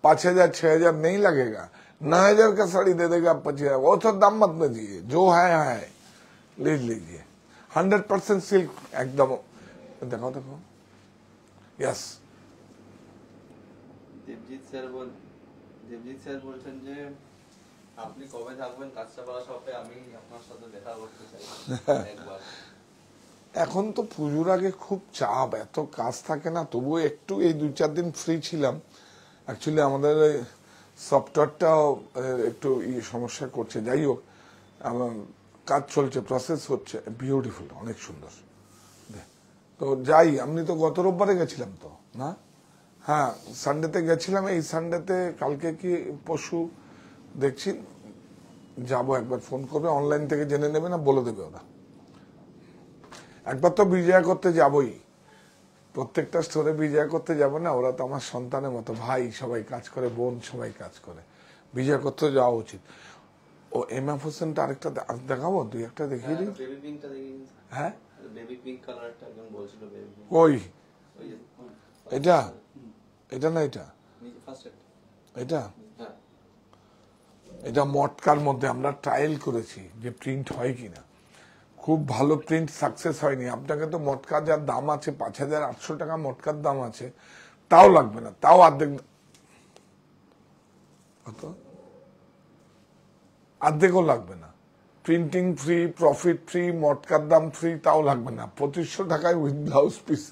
5000 6000 नहीं लगेगा। 9000 का साड़ी दे देगा 25,000, वो तो दाम मत दीजिए, जो है ले लीजिए। 100% सिल्क एकदम, देखो देखो, यस। দেবজিৎ স্যার বলছেন যে আপনি কবে থাকবেন কাঁচরাপাড়া শপে, আমি আপনার সাথে দেখা করতে চাই একবার। এখন তো পুজোর আগে খুব চাপ, এত কাজ থাকে না, তবুও একটু এই 2-4 দিন ফ্রি ছিলাম। অ্যাকচুয়ালি আমাদের সফটওয়্যারটাও একটু সমস্যা করছে, যাই হোক কাজ চলছে, প্রসেস হচ্ছে, বিউটিফুল, অনেক সুন্দর। তো যাই, আপনি তো গত রোববারে গেছিলাম তো না? হ্যাঁ, সানডেতে গেছিলাম। এই সানডেতে কালকে কি পরশু দেখছি যাবো, একবার ফোন করবে, অনলাইন থেকে জেনে নেবে না, বলে দেবে ওরা। একবার তো বিজয়া করতে যাবই, প্রত্যেকটা স্টোরে বিজয়া করতে যাবো না, ওরা তো আমার সন্তানের মতো, ভাই সবাই কাজ করে, বোন সবাই কাজ করে, বিজয়া করতে যাওয়া উচিত। ও এম এফ হোসেনটা আরেকটা দেখাবো, দুই একটা দেখিয়ে দিই। বেবি পিঙ্কটা দেখিয়ে দিন। হ্যাঁ, বেবি পিঙ্ক কালারটা একজন বলছিল বেবি পিঙ্ক। ওই ওই যে এটা, এটা না এটা, ফার্স্ট এটা হ্যাঁ এটা মটকার মধ্যে আমরা ট্রায়াল করেছি যে প্রিন্ট হয় কিনা। খুব ভালো প্রিন্ট সাকসেস হয়নি। আপনাকে তো মটকা যার দাম আছে 5,800 টাকা মটকার দাম আছে, তাও লাগবে না, তাও অর্ধেকও লাগবে না। প্রিন্টিং ফ্রি, প্রফিট ফ্রি, মটকার দাম ফ্রি, তাও লাগবে না। 2500 টাকায় উইথ ব্লাউজ পিস।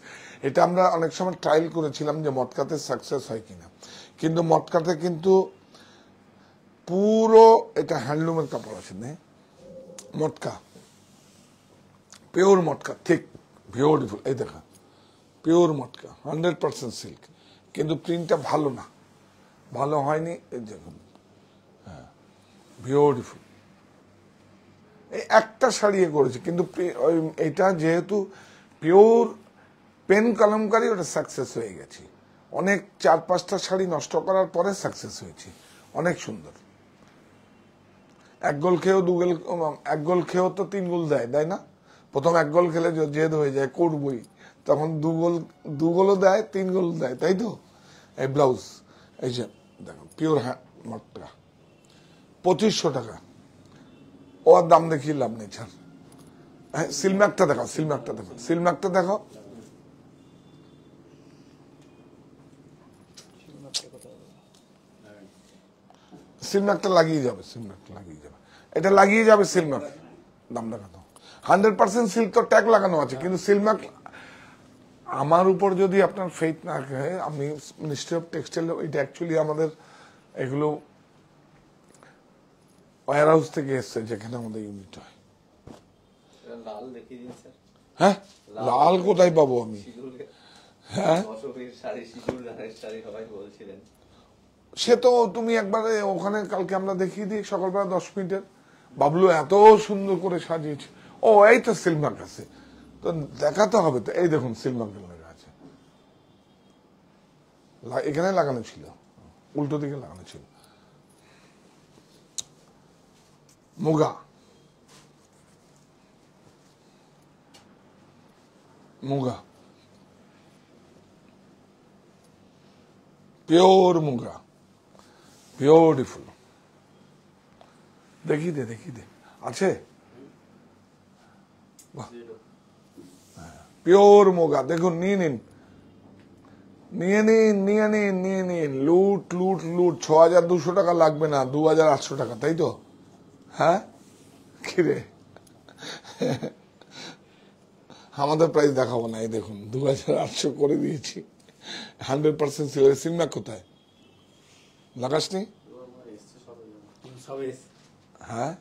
এটা আমরা অনেক সময় ট্রায়াল করেছিলাম যে মটকাতে সাকসেস হয় কিনা, কিন্তু মটকাতে কিন্তু পুরো এটা হ্যান্ডলুমের কাপড় আছে, মটকা, পিওর মটকা, ঠিক বিউটিফুল। এই দেখা পিওর মটকা, 100% সিল্ক, কিন্তু প্রিন্টটা ভালো না, ভালো হয়নি। এই দেখুন, হ্যাঁ বিউটিফুল। এই একটা শাড়ি করেছে, কিন্তু এটা যেহেতু পিওর পেন কলমকারী, ওটা সাকসেস হয়ে গেছে। অনেক 4-5টা শাড়ি নষ্ট করার পরে সাকসেস হয়েছে, অনেক সুন্দর। এক গোল খেয়েও তো 3 গোল দেয় না? প্রথম 1 গোল খেলে জেদ হয়ে যায়, করবই, তখন 2 গোলও দেয়, 3 গোল দেয়, তাই তো? এই ব্লাউজ, এই যে দেখো পিওর মটকা, 2500 টাকা। ও আর দাম দেখিয়ে লাভ নেই, ছাড়। হ্যাঁ, সিলম্যাকটা দেখো, সিলম্যাকটা দেখো, সিলম্যাকটা দেখো। সিলম্যাকটা লাগিয়ে যাবে, সিলম্যাকটা লাগিয়ে যাবে, এটা লাগিয়ে যাবে সিলম্যাক। দাম দেখাতো 100% সিল্ক, তো ট্যাগ লাগানো আছে, কিন্তু সিলম্যাক। আমার উপর যদি আপনার ফেথ না থাকে, আমি মিনিস্ট্রি অফ টেক্সটাইল, এটা অ্যাকচুয়ালি আমাদের এগুলো ওয়্যার হাউস থেকে এসছে, যেখানে আমাদের ইউনিট হয়। লাল দেখিয়ে দিন স্যার। হ্যাঁ, লাল কোথায় পাবো আমি? হ্যাঁ, অশোকের শাড়ি, সিঁদুর দানের শাড়ি সবাই বলছিলেন। সে তো তুমি একবারে ওখানে কালকে আমরা দেখিয়ে দিই সকালবেলা 10 মিনিটের, বাবলু এত সুন্দর করে সাজিয়েছে। ও এই তো সিলমার্ক আছে, তো দেখাতে হবে তো। এই দেখুন সিলমার্ক লেখা আছে, এখানে লাগানো ছিল, উল্টো দিকে লাগানো ছিল। Muga, muga, pure muga, beautiful. দেখিয়ে দে আছে, পিওর মুগা। দেখুন, নিয়ে নিন, লুট 6,200 টাকা লাগবে না, 2,800 টাকা, তাই তো? হ্যাঁ, কিরে আমাদের প্রাইস দেখাবো না, এই দেখুন 2,800 করে দিয়েছি, 100% সিলম্যাক। কোথায় লাগাসনি? হ্যাঁ,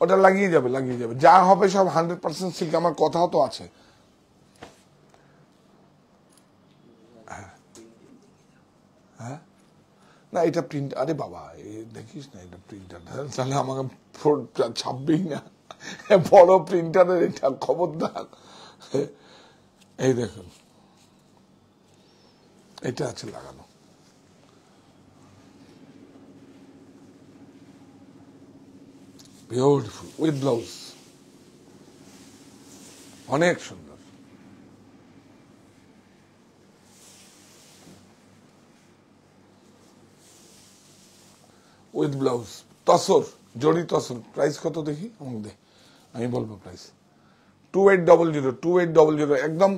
ওটা লাগিয়ে যাবে, যা হবে সব 100% সিল্ক। আমার কথাও তো আছে। হ্যাঁ, না এটা প্রিন্ট, আরে বাবা দেখিস না, এটা প্রিন্টার, তাহলে আমাকে ছাপবেই না, বড় প্রিন্টারের এটা, খবরদার। এই দেখুন, এটা আছে লাগানো, বিউটিফুল উইথ ব্লাউজ, অনেক সুন্দর। With blouse, tussar, Jodi tussar. Price কত দেখি, আমাকে দে, আমি বলবো প্রাইস। 2800, একদম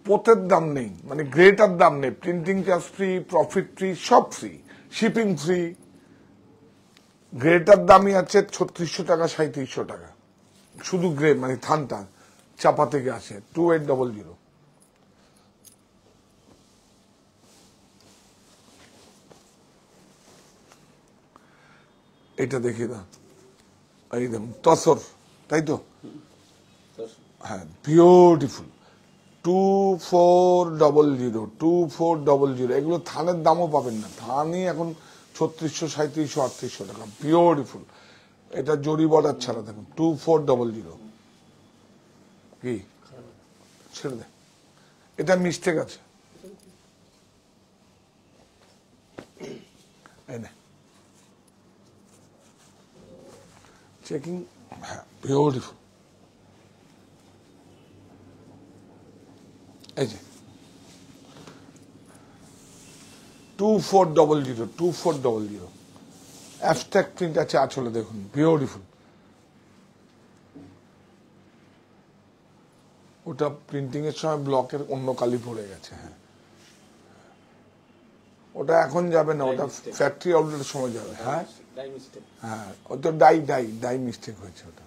পোতের দাম নেই, মানে গ্রেটার দাম নেই, printing charge free, profit free, সব ফ্রি, শিপিং ফ্রি। গ্রেটার দামই আছে 3600 টাকা, 3700 টাকা, শুধু গ্রে মানে থানটা চাপা থেকে আসে। 2800। এটা দেখি না, এই দেখুন তসর, তাই তো? তো হ্যাঁ, বিউটিফুল। 2400, 2400, এগুলো থানের দামও পাবেন না। থানই এখন 3600, 3700, 3800 টাকা। বিউটিফুল। এটা জরি বর্ডার ছাড়া দেখুন 2400। কি ছেড়ে দে, এটা মিস্টেক আছে। এই নে চেকিং। হ্যাঁ, বিউটিফুল। এই যে 2400, 2400 অ্যাবস্ট্রাক্ট প্রিন্ট আছে আঁচলে দেখুন, বিউটিফুল। ওটা প্রিন্টিং এর সময় ব্লকের অন্য কালি পড়ে গেছে। হ্যাঁ, ওটা এখন যাবে না, ওটা ফ্যাক্টরি আউটলেটের সময় যাবে। হ্যাঁ ডাই মিস্টেক। হ্যাঁ, ওই তো ডাই মিস্টেক হয়েছে ওটা।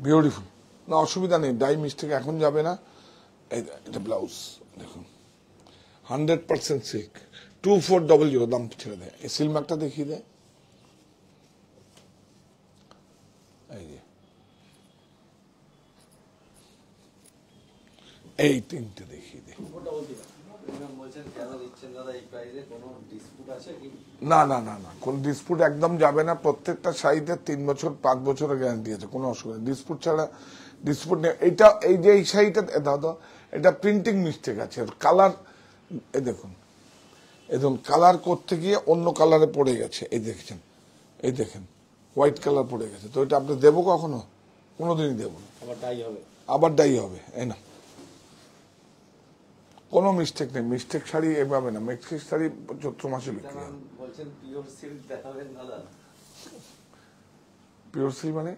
বিউটিফুল, না অসুবিধা নেই, ডাই মিস্টেক এখন যাবে না। এটা ব্লাউজ দেখুন, 100% সিল্ক, 2400 দাম ছেড়ে দেয়। এই সিল মার্কটা দেখিয়ে দেয়, এই যে এই তিনটে দেখিয়ে দেয়। বলছেন কেন দিচ্ছেন দাদা এই প্রাইসে, কোনো ডিসপুট আছে কি? না না না না, কোন ডিসপুট একদম যাবে না। প্রত্যেকটা শাড়িতে 3 বছর 5 বছরের গ্যারান্টি আছে, কোনো অসুবিধা। ডিসপুট ছাড়া, ডিসপুট নেই। এইটা, এই যে এই শাড়িটা দাদা, এটা প্রিন্টিং মিস্টেক আছে। কালার এই দেখুন, এই দেখুন কালার করতে গিয়ে অন্য কালারে পড়ে গেছে। এই দেখছেন, এই দেখেন হোয়াইট কালার পড়ে গেছে। তো এটা আপনি দেবো কখনো? কোনোদিনই দেবো না। আবার ডাই হবে। আবার ডাই হবে, এই না, কোনো মিস্টেক নেই। মিস্টেক শাড়ি এভাবে না, মিস্টেক শাড়ি চৈত্র মাসে বিক্রি হয়। বলছেন পিওর সিল্ক দেখাবেন দাদা? পিওর সিল্ক মানে?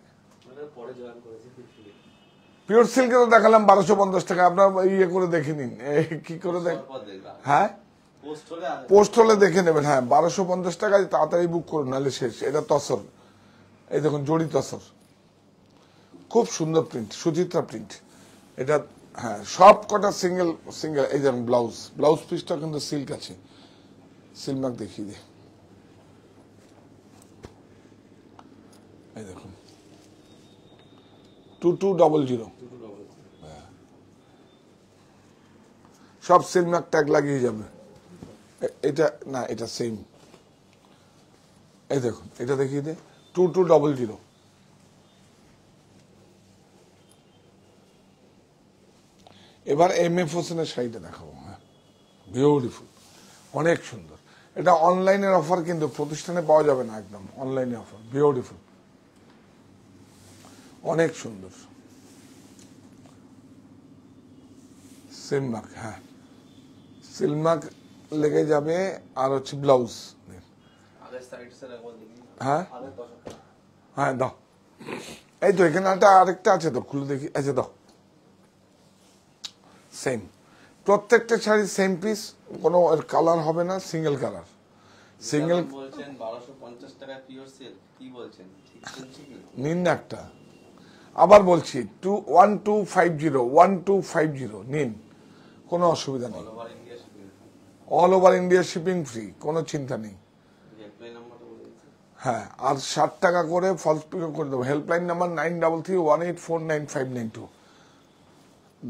পরে জয়েন করেছি। পিওর সিল্কে তো দেখালাম 1250 টাকা। আপনার ইয়ে করে দেখে নিন, কি করে দেখ। হ্যাঁ, পোস্ট হলে দেখে নেবেন। হ্যাঁ, 1250 টাকায় তাড়াতাড়ি বুক করুন, নাহলে শেষ। এটা তসর, এই দেখুন জড়ি তসর, খুব সুন্দর প্রিন্ট, সুচিত্রা প্রিন্ট এটা। হ্যাঁ, সব কটা সিঙ্গেল সিঙ্গেল। এই দেখুন ব্লাউজ পিসটা কিন্তু সিল্ক আছে। সিল্ক মার্ক দেখিয়ে দে, এই দেখুন 2200। সব সিল্ক মার্ক ট্যাগ লাগিয়ে যাবে। এটা না, এটা সেম। এই দেখুন, এটা দেখিয়ে দে 2200। এবার MF হোসেনের শাড়িটা দেখাবো। হ্যাঁ, বিউটিফুল, অনেক সুন্দর। এটা অনলাইনের অফার, কিন্তু প্রতিষ্ঠানে পাওয়া যাবে না, একদম অনলাইনে অফার। বিউটিফুল, অনেক সুন্দর। সিলমার্ক, হ্যাঁ সিলমার্ক লেগে যাবে। আর হচ্ছে ব্লাউজ। হ্যাঁ হ্যাঁ, দাও। এই তো এখানে আরেকটা আছে তো, খুলে দেখি। আচ্ছা দাও, সেম প্রত্যেকটা শাড়ি সেম পিস, কোনো কালার হবে না, সিঙ্গেল কালার। সিঙ্গেল বলছেন 1250 টাকা পিওর সিল্ক, কি বলছেন? ঠিক বলছি কি? নিন না একটা, আবার বলছি 1250 নিন, কোনো অসুবিধা নেই। All over India shipping free, কোনো চিন্তা নেই। হেল্পলাইন নাম্বারটা বলে দিচ্ছি। হ্যাঁ, আর 60 টাকা করে ফলস পিকও করে দেবো। Helpline number 9331849592।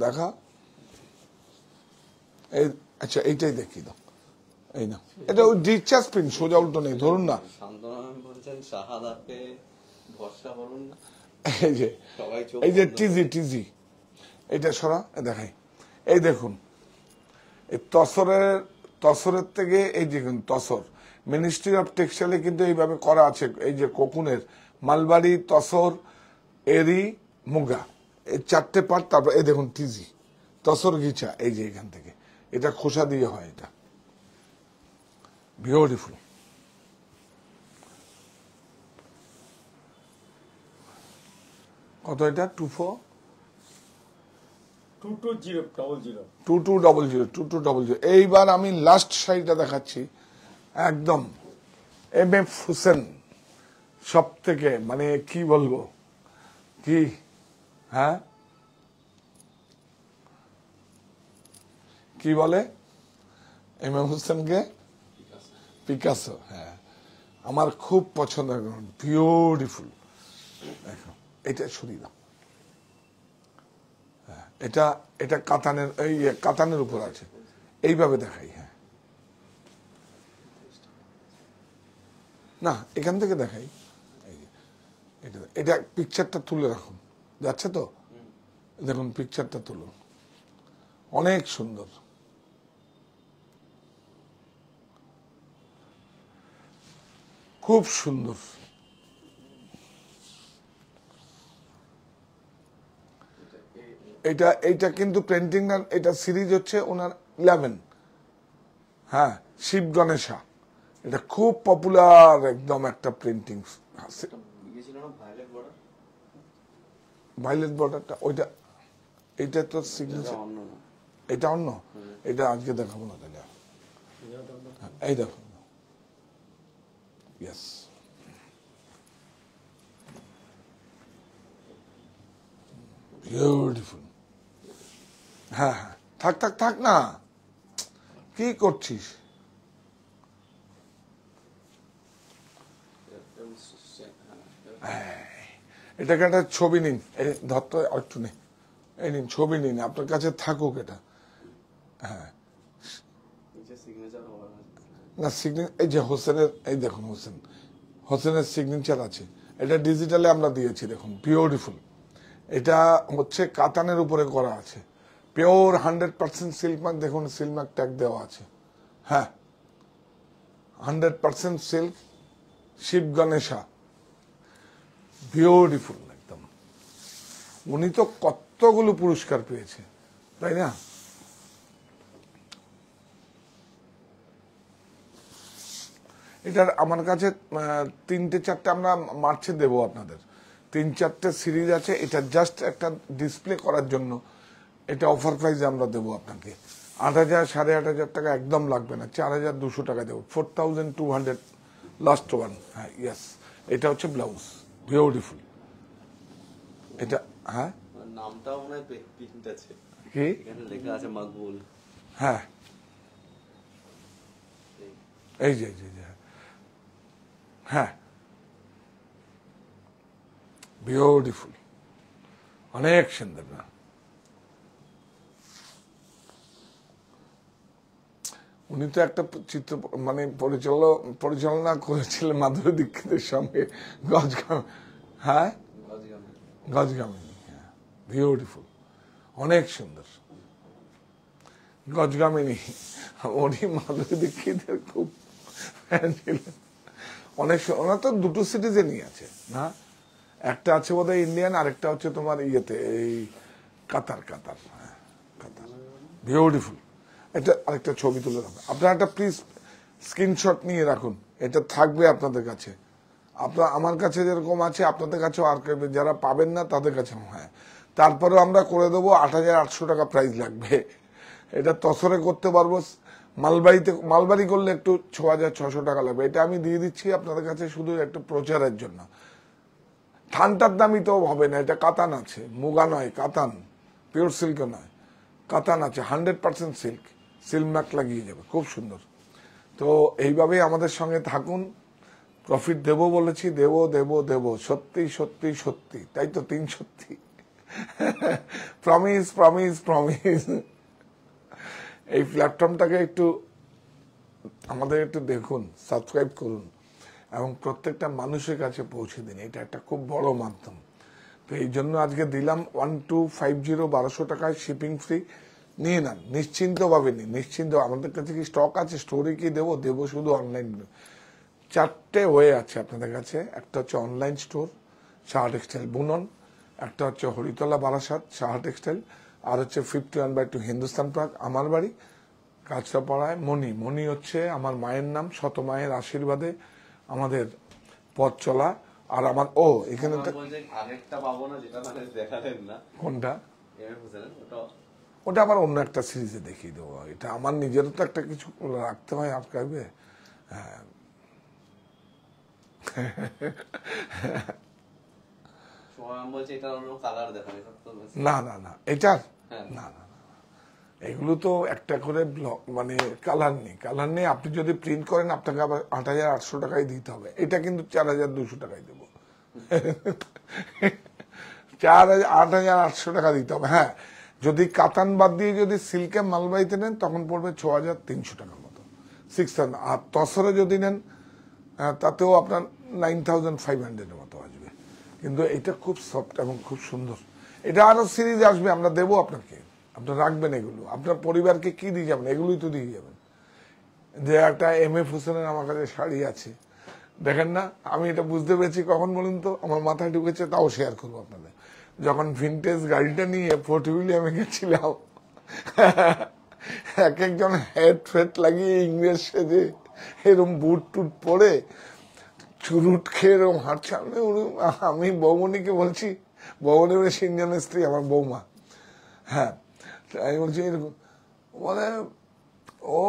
দেখা, এই আচ্ছা এইটাই দেখিয়ে দাও। এই না, এটা ওই ডিসচার্জ প্রিন্ট, সোজা উল্টো নেই, ধরুন না। শান্তনা বলছেন শাহাদাকে ভরসা করুন। এই যে, সবাই চোখ এই যে বন্ধ টিজি এটা সরা দেখাই। এই দেখুন, এই তসরের থেকে এই দেখুন তসর, মিনিস্ট্রি অফ টেক্সটাইলে কিন্তু এইভাবে করা আছে। এই যে কোকুনের মালবাড়ি, তসর, এরি, মুগা, এই 4টে পার্ট। তারপর এই দেখুন টিজি, তসর গিচা, এই যে এখান থেকে এটা খোসা দিয়ে হয়। এটা বিউটিফুল। কত এটা? 2200। এইবার আমি লাস্ট শাড়িটা দেখাচ্ছি, একদম MF হোসেন, সব থেকে মানে কি বলবো, কি হ্যাঁ কি বলে MF হোসেনকে? পিকাসো। হ্যাঁ, আমার খুব পছন্দ, বিউটিফুল। দেখো এটা সরিয়ে দাও। হ্যাঁ, এটা এটা কাতানের এই কাতানের উপর আছে, এইভাবে দেখাই। হ্যাঁ, না এখান থেকে দেখাই। এটা এটা পিকচারটা তুলে রাখুন, যাচ্ছে তো? দেখুন পিকচারটা তুলুন, অনেক সুন্দর। খুব সুন্দর। এটা এইটা কিন্তু পেন্টিং না, এটা সিরিজ হচ্ছে ওনার 11। হ্যাঁ, শিব গণেশা, এটা খুব পপুলার একদম একটা প্রিন্টিং। ইয়ে ছিল না ভায়োলেট বর্ডার? ভাইলেট বর্ডারটা ওইটা, এইটা তো এটা সিগনেচার, অন্য না। এটা অন্য। এটা আজকে দেখাবো না তাহলে। এই দেখো, ইয়েস, বিউটিফুল। হ্যাঁ হ্যাঁ, থাক থাক থাক না, কি করছিস? এটাকে একটা ছবি নিন, এই ধরতে একটু নেই, এই নিন ছবি নিন, আপনার কাছে থাকুক এটা। হ্যাঁ, নিচে সিগনেচার হওয়া আছে। না সিগনেচার, এই যে হোসেনের, এই দেখুন হোসেনের সিগনেচার আছে। এটা ডিজিটালে আমরা দিয়েছি, দেখুন বিউটিফুল। এটা হচ্ছে কাতানের উপরে করা আছে, পিওর 100% সিল্ক মার্ক। দেখুন সিল্ক মার্ক ট্যাগ দেওয়া আছে। হ্যাঁ, 100% সিল্ক, শিব গণেশা, বিউটিফুল একদম। উনি তো কতগুলো পুরস্কার পেয়েছে, তাই না? এটার আমার কাছে 3-4টে আমরা মার্চে দেবো আপনাদের, 3-4টে সিরিজ আছে। এটা জাস্ট একটা ডিসপ্লে করার জন্য, এটা অফার প্রাইসে আমরা দেবো আপনাকে। 8,000 8,500 টাকা একদম লাগবে না, 4,200 টাকা দেবো, 4,200 লাস্ট ওয়ান। হ্যাঁ ইয়েস, এটা হচ্ছে ব্লাউজ, বিউটিফুল। এটা হ্যাঁ, নামটাও মনে হয় প্রিন্ট আছে, কি এখানে লেখা আছে মকবুল। হ্যাঁ, এই যে হ্যাঁ, বিউটিফুল, অনেক সুন্দর না? উনি তো একটা চিত্র মানে পরিচালনা করেছিলেন মাধুরী দীক্ষিতের সঙ্গে, গজগাম। হ্যাঁ, গজগামিনী, হ্যাঁ বিউটিফুল, অনেক সুন্দর। গজগামিনী, উনি মাধুরী দীক্ষিতের খুব ফ্যান ছিলেন। অনেক, ওনার তো দুটো সিরিজে নিয়ে আছে না, একটা আছে বোধহয় ইন্ডিয়ান, আরেকটা হচ্ছে তোমার ইয়েতে, এই কাতার। হ্যাঁ কাতার, বিউটিফুল। এটা আরেকটা ছবি তুলে রাখবেন আপনারা, একটা প্লিজ স্ক্রিনশট নিয়ে রাখুন, এটা থাকবে আপনাদের কাছে। আপনার আমার কাছে যেরকম আছে আপনাদের কাছেও আর্কাইভে, যারা পাবেন না তাদের কাছেও। হ্যাঁ, তারপরেও আমরা করে দেবো, 8,800 টাকা প্রাইস লাগবে। এটা তসরে করতে পারবো, মালবাড়ি করলে একটু 6,600 টাকা লাগবে। এটা আমি দিয়ে দিচ্ছি আপনাদের কাছে শুধু একটু প্রচারের জন্য। থানটার দামই তো হবে না, এটা কাতান আছে, মুগা নয়, কাতান, পিওর সিল্ক নয়, কাতান আছে, 100% সিল্ক, সিল্ক মার্ক লাগিয়ে যাবে, খুব সুন্দর। তো এইভাবেই আমাদের সঙ্গে থাকুন, প্রফিট দেবো বলেছি, দেবো, সত্যি, তাই তো 3 সত্যি। প্রমিস। এই প্ল্যাটফর্মটাকে একটু আমাদের একটু দেখুন, সাবস্ক্রাইব করুন এবং প্রত্যেকটা মানুষের কাছে পৌঁছে দিন, এটা একটা খুব বড় মাধ্যম। তো এই জন্য আজকে দিলাম 1250, 1,200 টাকায় শিপিং ফ্রি। নিয়ে নেন, নিশ্চিন্তভাবে নিন, নিশ্চিন্ত। আমাদের কাছে কি স্টক আছে, স্টোরে কি দেবো শুধু অনলাইন। 4টে ওয়ে আছে আপনাদের কাছে, একটা হচ্ছে অনলাইন স্টোর সাহা টেক্সটাইল বুনন, একটা হচ্ছে হরিতলা বারাসাত সাহা টেক্সটাইল, আর হচ্ছে 51/2 হিন্দুস্তান পার্ক আমার বাড়ি কাঁচরাপাড়ায়। মণি হচ্ছে আমার মায়ের নাম, শত মায়ের আশীর্বাদে আমাদের পথ চলা। আর আমার এখানে আরেকটা পাবো না, যেটা মানে দেখালেন না, কোনটা? ওটা ওটা আবার অন্য একটা সিরিজে দেখিয়ে দেবো। এটা আমার নিজেরও তো একটা কিছু রাখতে হয় আর্কাইভে। হ্যাঁ, বলছে এটা অন্য কালার দেখাবে না এটার না, এগুলো তো একটা করে ব্লক, মানে কালার নেই। আপনি যদি প্রিন্ট করেন আপনাকে আবার 8,800 টাকায় দিতে হবে। এটা কিন্তু 4,200 টাকায় দেবো। 8,800 টাকা দিতে হবে। হ্যাঁ, যদি কাতান বাদ দিয়ে যদি সিল্কে মালবাইতে নেন তখন পড়বে 6,300 টাকার মতো, 6,000। আর তসরে যদি নেন তাতেও আপনার 9,500 মতো আসবে। কিন্তু এটা খুব সফট এবং খুব সুন্দর। এটা আরো সিরিজ আসবে, আমরা দেবো আপনাকে, আপনার রাখবেন এগুলো, আপনার পরিবারকে কি দিয়ে যাবেন, এগুলোই তো দিয়ে যাবেন। যে একটা MF হোসেনের আমার কাছে শাড়ি আছে, দেখেন না, আমি এটা বুঝতে পেরেছি কখন বলুন তো, আমার মাথায় ঢুকেছে, তাও শেয়ার করবো আপনাদের। যখন ভিনটেজ গাড়িটা নিয়ে ফোর্ট উইলিয়ামে গেছিলাম, এক একজন হেড ফেট লাগিয়ে ইংরেজ সেজে এরম বুট টুট পরে চুরুট খেয়ে এরকম হাঁটছে। আমি বৌমনিকে বলছি, বৌমনি বেশ ইন্ডিয়ানের স্ত্রী, আমার বৌমা, হ্যাঁ, আমি বলছি এরকম, বলে ও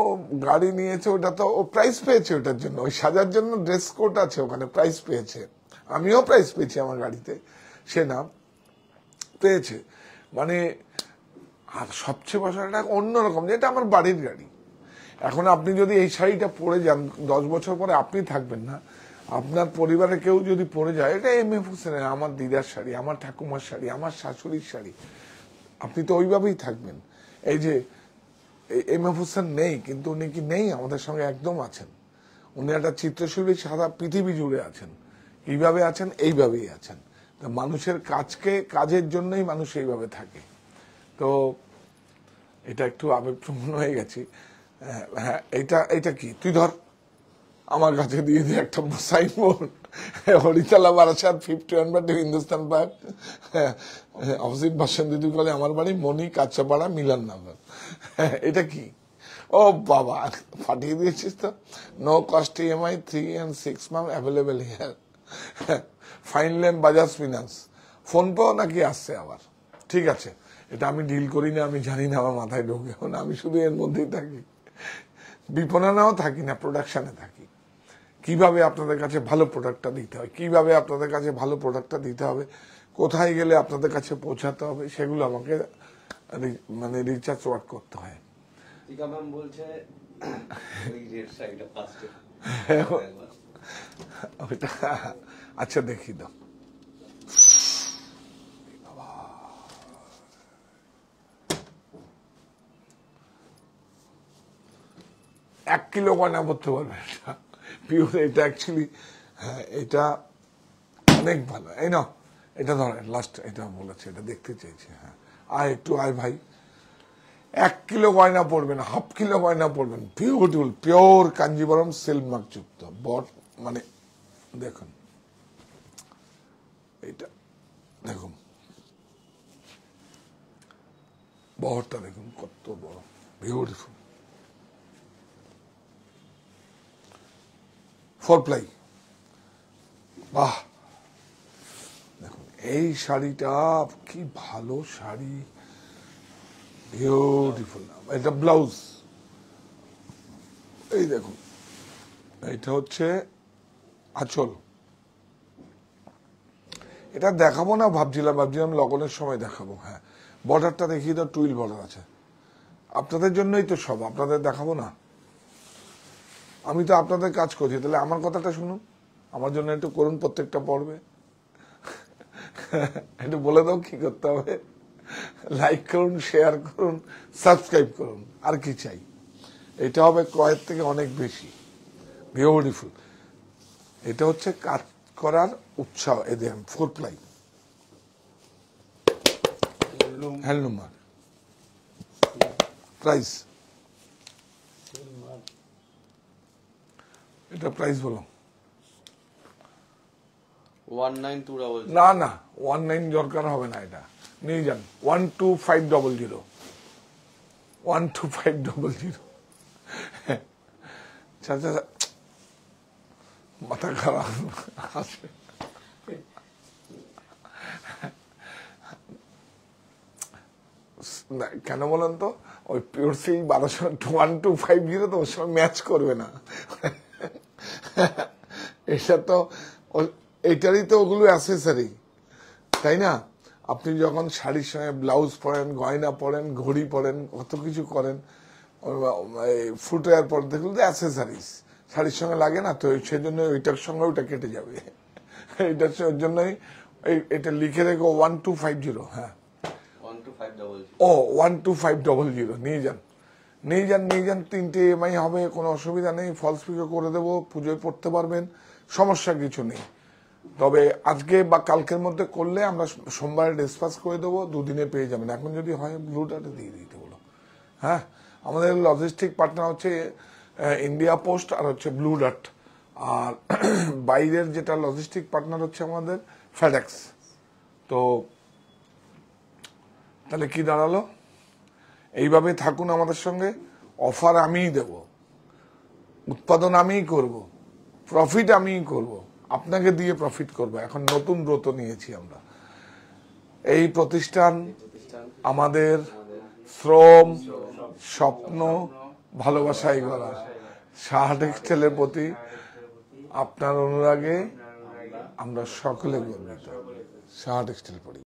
গাড়ি নিয়েছে, ওটা তো ও প্রাইজ পেয়েছে, ওটার জন্য, ওই সাজার জন্য ড্রেস কোড আছে ওখানে, প্রাইজ পেয়েছে, আমিও প্রাইজ পেয়েছি আমার গাড়িতে, সে না পেয়েছে। মানে আর সবচেয়ে বছরটা অন্যরকম, যে এটা আমার বাড়ির গাড়ি। এখন আপনি যদি এই শাড়িটা পরে যান, 10 বছর পরে আপনি থাকবেন না, আপনার পরিবারে কেউ যদি পরে যায়, এটা MF হোসেনের, আমার দিদার শাড়ি, আমার ঠাকুমার শাড়ি, আমার শাশুড়ির শাড়ি, আপনি তো ওইভাবেই থাকবেন। এই যে MF হোসেন নেই, কিন্তু উনি কি নেই, আমাদের সঙ্গে একদম আছেন। উনি একটা চিত্রশিল্পী, সারা পৃথিবী জুড়ে আছেন। কিভাবে আছেন? এইভাবেই আছেন। মানুষের কাজের জন্যই মানুষ এইভাবে থাকে। তো এটা একটু আবেগপ্রবণ হয়ে গেছি। হ্যাঁ, এটা কি, তুই ধর, আমার কাছে দিয়ে দিয়ে একটা signboard, Haritala Barasat 51 Hindustan park, opposite Basanti কলে আমার বাড়ি, মনি কাঁচাপাড়া মিলননগর। এটা কি? ও বাবা, ফাটিয়ে দিয়েছিস তো। No cost EMI 3 and 6 months available here. Fine লেন বাজাজ ফিনান্স, ফোন পেও নাকি আসছে আবার। ঠিক আছে, এটা আমি ডিল করি না, আমি জানি না, আমার মাথায় ঢোকে না, আমি শুধু এর মধ্যেই থাকি, বিপণনেও থাকি না, প্রোডাকশনে থাকি। কিভাবে আপনাদের কাছে ভালো প্রোডাক্টটা দিতে হয়, কিভাবে আপনাদের কাছে ভালো প্রোডাক্টটা দিতে হবে, কোথায় গেলে আপনাদের কাছে পৌঁছাতে হবে, সেগুলো আমাকে মানে রিচার্জ ওয়ার্ক করতে হয়। টিকা ম্যাম বলছে ওই রেড শাড়িটা ফার্স্টে ওইটা আচ্ছা দেখি দাও। এক কিলো গয়না করতে পারবে এটা পিওর, এটা অ্যাকচুয়ালি, হ্যাঁ এটা অনেক ভালো। এই না, এটা ধরেন লাস্ট, এটা বলেছে, এটা দেখতে চাইছি। হ্যাঁ, আয় একটু আয় ভাই, 1 কিলো গয়না পড়বেন, হাফ কিলো গয়না পড়বেন, beautiful pure Kanjeevaram silk mark যুক্ত বট। মানে দেখুন এটা, দেখুন বহরটা দেখুন কত বড়, বিউটিফুল 4 প্লাই। বাহ, দেখুন এই শাড়িটা কি ভালো শাড়ি, বিউটিফুল। এটা ব্লাউজ, এই দেখুন, এটা হচ্ছে আঁচল। এটা দেখাবো না ভাবছিলাম লগনের সময় দেখাবো। হ্যাঁ, বর্ডারটা দেখিয়ে দাও, টুইল বর্ডার আছে, আপনাদের জন্যই তো সব, আপনাদের দেখাবো না? আমি তো আপনাদের কাজ করছি, তাহলে আমার কথাটা শুনুন, আমার জন্য একটু করুন প্রত্যেকটা পর্বে। একটু বলে দাও কি করতে হবে। লাইক করুন, শেয়ার করুন, সাবস্ক্রাইব করুন, আর কি চাই। এটা হবে ক্রয়ের থেকে অনেক বেশি, বিউটিফুল। এটা হচ্ছে কাজ করার উৎসাহ। এদের 4 প্লাই হ্যান্ডলুম মার্ক। প্রাইস, এটা প্রাইস বলো। 19200। না না, 19 দরকার হবে না, এটা নিয়ে যান। 12500, 12500। আচ্ছা, মাথা খারাপ আছে। কেন বলেন তো, ওই পিওর সিল্ক 1250 তো ওর সময় ম্যাচ করবে না। এটা তো এইটারই তো ওগুলো অ্যাসেসরি, তাই না? আপনি যখন শাড়ির সঙ্গে ব্লাউজ পরেন, গয়না পরেন, ঘড়ি পরেন, কত কিছু করেন, ফুটওয়্যার পরেন, দেখুন তো অ্যাসেসরিজ শাড়ির সঙ্গে লাগে না তো, সেজন্য ওইটার সঙ্গে ওইটা কেটে যাবে। এইটার জন্যই এটা লিখে রেখো 1250। হ্যাঁ 1250। ও 12500 নিয়ে যান 3টে EMI হবে, কোনো অসুবিধা নেই। ফলস পিকও করে দেবো, পুজোয় পড়তে পারবেন, সমস্যা কিছু নেই। তবে আজকে বা কালকের মধ্যে করলে আমরা সোমবারে ডিসপাস করে দেবো, 2 দিনে পেয়ে যাবেন। এখন যদি হয় ব্লু ডার্টে দিয়ে দিতে বলো। হ্যাঁ, আমাদের লজিস্টিক পার্টনার হচ্ছে ইন্ডিয়া পোস্ট আর হচ্ছে ব্লু ডার্ট, আর বাইরের যেটা লজিস্টিক পার্টনার হচ্ছে আমাদের ফেডেক্স। তো তাহলে কি দাঁড়ালো? এইভাবে থাকুন আমাদের সঙ্গে। অফার আমিই দেব, উৎপাদন আমিই করব, প্রফিট আমিই করব, আপনাকে দিয়ে প্রফিট করব। এখন নতুন ব্রত নিয়েছি আমরা। এই প্রতিষ্ঠান আমাদের শ্রম, স্বপ্ন, ভালোবাসায় গড়া। সাহা টেক্সটাইলের প্রতি আপনার অনুরাগে আমরা সকলে গর্বিত। সাহা টেক্সটাইল পরিবার।